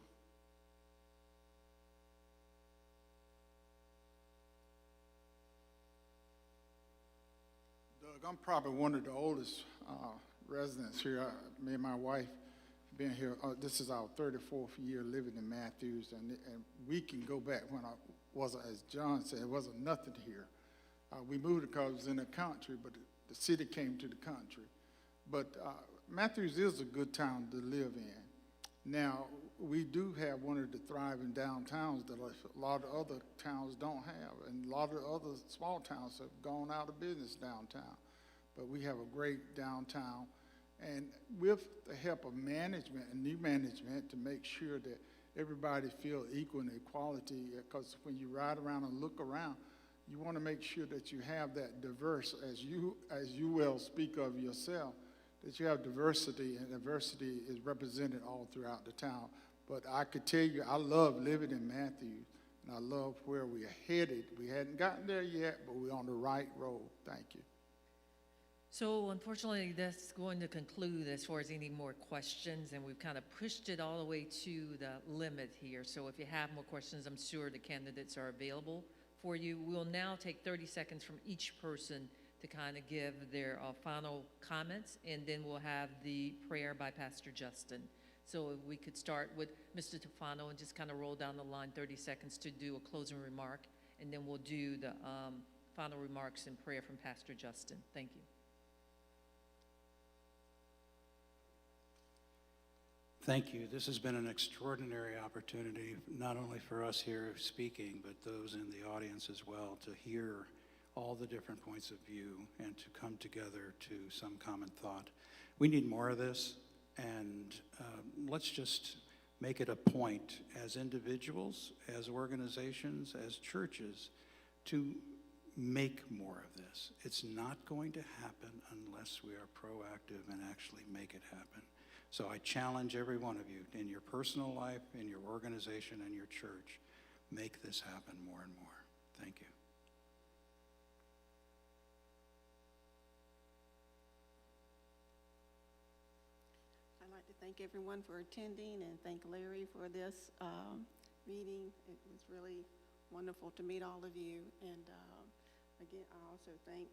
Doug, I'm probably one of the oldest residents here. Me and my wife been here, this is our 34th year living in Matthews, and we can go back when I wasn't, as John said, it wasn't nothing here. We moved because it was in the country, but the city came to the country. But Matthews is a good town to live in. Now, we do have one of the thriving downtowns that a lot of other towns don't have, and a lot of other small towns have gone out of business downtown. But we have a great downtown. And with the help of management and new management to make sure that everybody feels equal and equality, because when you ride around and look around, you want to make sure that you have that diverse, as you will speak of yourself, that you have diversity, and diversity is represented all throughout the town. But I could tell you, I love living in Matthews, and I love where we are headed. We hadn't gotten there yet, but we're on the right road. Thank you. So unfortunately, that's going to conclude as far as any more questions, and we've kind of pushed it all the way to the limit here. So if you have more questions, I'm sure the candidates are available for you. We'll now take 30 seconds from each person to kind of give their final comments, and then we'll have the prayer by Pastor Justin. So if we could start with Mr. Tufano and just kind of roll down the line 30 seconds to do a closing remark, and then we'll do the final remarks and prayer from Pastor Justin. Thank you. Thank you. This has been an extraordinary opportunity, not only for us here speaking, but those in the audience as well, to hear all the different points of view and to come together to some common thought. We need more of this, and let's just make it a point as individuals, as organizations, as churches, to make more of this. It's not going to happen unless we are proactive and actually make it happen. So I challenge every one of you in your personal life, in your organization, and your church, make this happen more and more. Thank you. I'd like to thank everyone for attending and thank Larry for this meeting. It was really wonderful to meet all of you. And again, I also think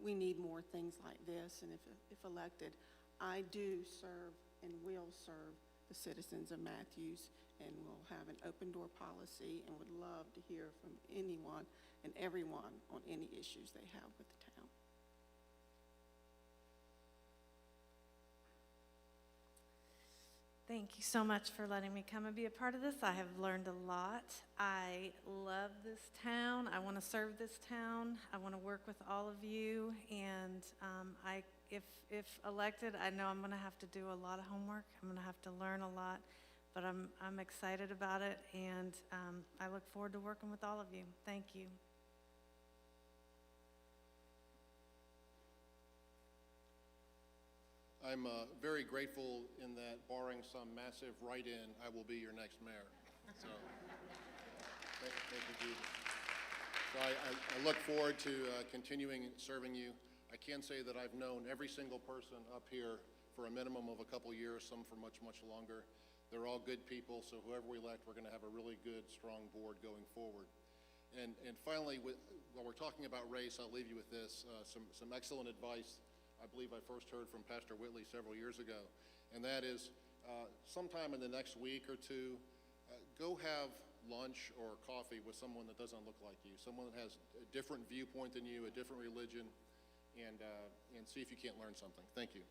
we need more things like this. And if elected, I do serve and will serve the citizens of Matthews, and will have an open door policy and would love to hear from anyone and everyone on any issues they have with the town. Thank you so much for letting me come and be a part of this. I have learned a lot. I love this town. I want to serve this town. I want to work with all of you. And if elected, I know I'm going to have to do a lot of homework. I'm going to have to learn a lot. But I'm excited about it, and I look forward to working with all of you. Thank you. I'm very grateful in that, barring some massive write-in, I will be your next mayor. So, thank you, Jesus. So I look forward to continuing serving you. I can say that I've known every single person up here for a minimum of a couple years, some for much, much longer. They're all good people, so whoever we elect, we're going to have a really good, strong board going forward. And finally, while we're talking about race, I'll leave you with this, some excellent advice I believe I first heard from Pastor Whitley several years ago, and that is sometime in the next week or two, go have lunch or coffee with someone that doesn't look like you, someone that has a different viewpoint than you, a different religion, and see if you can't learn something. Thank you.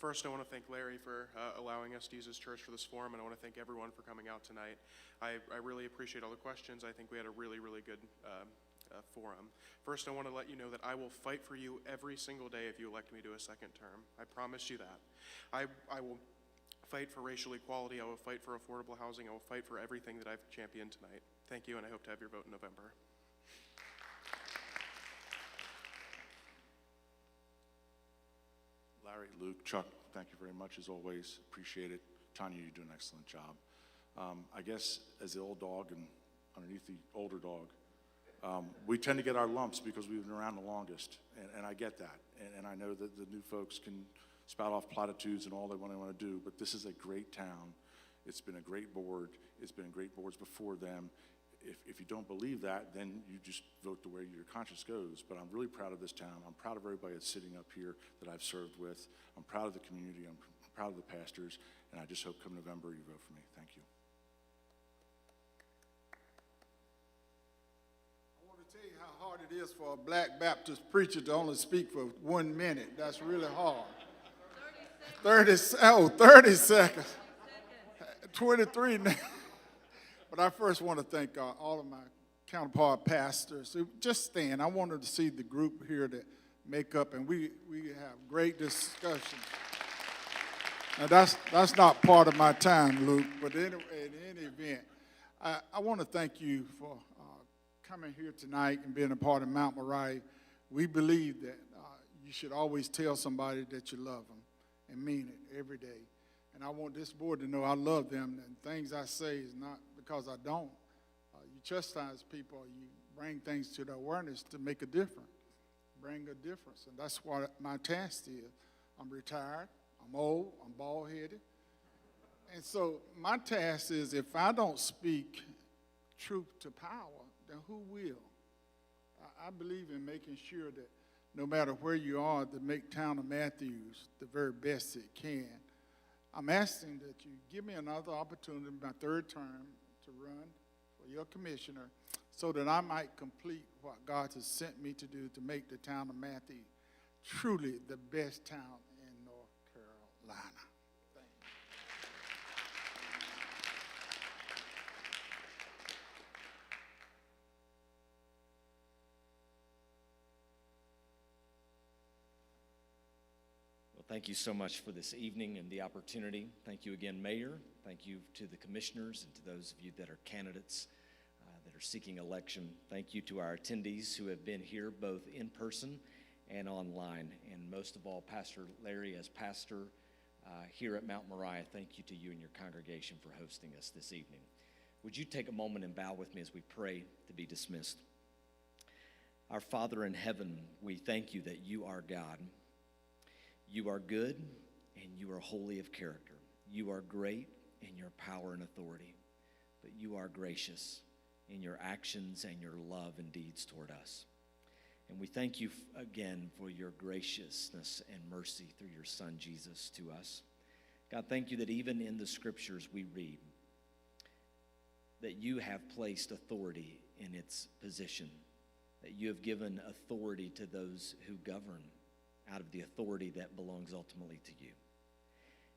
First, I want to thank Larry for allowing us to use his church for this forum, and I want to thank everyone for coming out tonight. I really appreciate all the questions. I think we had a really, really good forum. First, I want to let you know that I will fight for you every single day if you elect me to a second term. I promise you that. I will fight for racial equality. I will fight for affordable housing. I will fight for everything that I've championed tonight. Thank you, and I hope to have your vote in November. Larry, Luke, Chuck, thank you very much as always. Appreciate it. Tanya, you do an excellent job. I guess as the old dog and underneath the older dog, we tend to get our lumps because we've been around the longest, and I get that. And I know that the new folks can spout off platitudes and all they want to do, but this is a great town. It's been a great board. It's been great boards before them. If you don't believe that, then you just vote the way your conscience goes. But I'm really proud of this town. I'm proud of everybody that's sitting up here that I've served with. I'm proud of the community. I'm proud of the pastors. And I just hope come November you vote for me. Thank you. I want to tell you how hard it is for a black Baptist preacher to only speak for 1 minute. That's really hard. 30 seconds. 23 now. But I first want to thank all of my counterpart pastors. Just stand. I wanted to see the group here that make up, and we have great discussions. Now, that's not part of my time, Luke, but in any event, I want to thank you for coming here tonight and being a part of Mount Moriah. We believe that you should always tell somebody that you love them and mean it every day. And I want this board to know I love them, and things I say is not because I don't. You chastise people, you bring things to their awareness to make a difference, bring a difference. And that's what my task is. I'm retired, I'm old, I'm bald-headed. And so my task is if I don't speak truth to power, then who will? I believe in making sure that no matter where you are, to make town of Matthews the very best it can. I'm asking that you give me another opportunity in my third term to run for your commissioner so that I might complete what God has sent me to do to make the town of Matthews truly the best town in North Carolina. Thank you. Well, Thank you so much for this evening and the opportunity. Thank you again, Mayor. Thank you to the commissioners and to those of you that are candidates that are seeking election. Thank you to our attendees who have been here both in person and online. And most of all, Pastor Larry, as pastor here at Mount Moriah, thank you to you and your congregation for hosting us this evening. Would you take a moment and bow with me as we pray to be dismissed? Our Father in heaven, we thank you that you are God. You are good and you are holy of character. You are great in your power and authority, but you are gracious in your actions and your love and deeds toward us. And we thank you again for your graciousness and mercy through your Son, Jesus, to us. God, thank you that even in the scriptures we read that you have placed authority in its position, that you have given authority to those who govern out of the authority that belongs ultimately to you.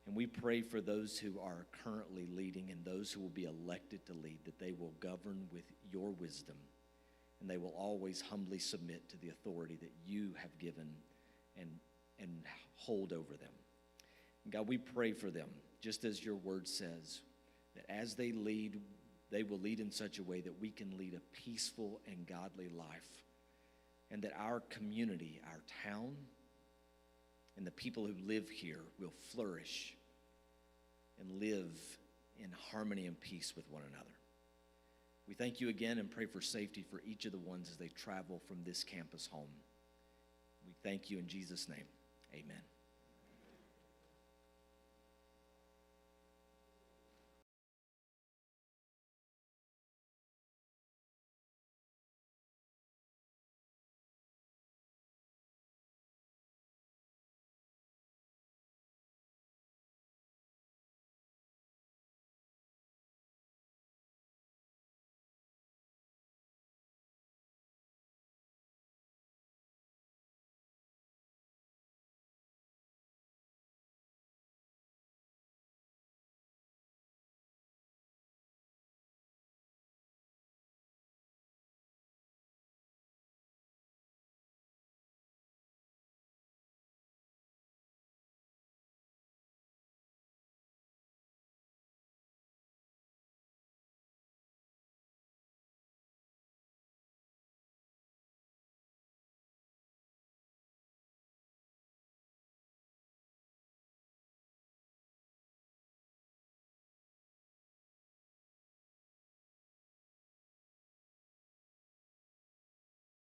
And we pray for those who are currently leading and those who will be elected to lead, that they will govern with your wisdom and they will always humbly submit to the authority that you have given and hold over them. And God, we pray for them, just as your word says, that as they lead, they will lead in such a way that we can lead a peaceful and godly life, and that our community, our town, and the people who live here will flourish and live in harmony and peace with one another. We thank you again and pray for safety for each of the ones as they travel from this campus home. We thank you in Jesus' name. Amen.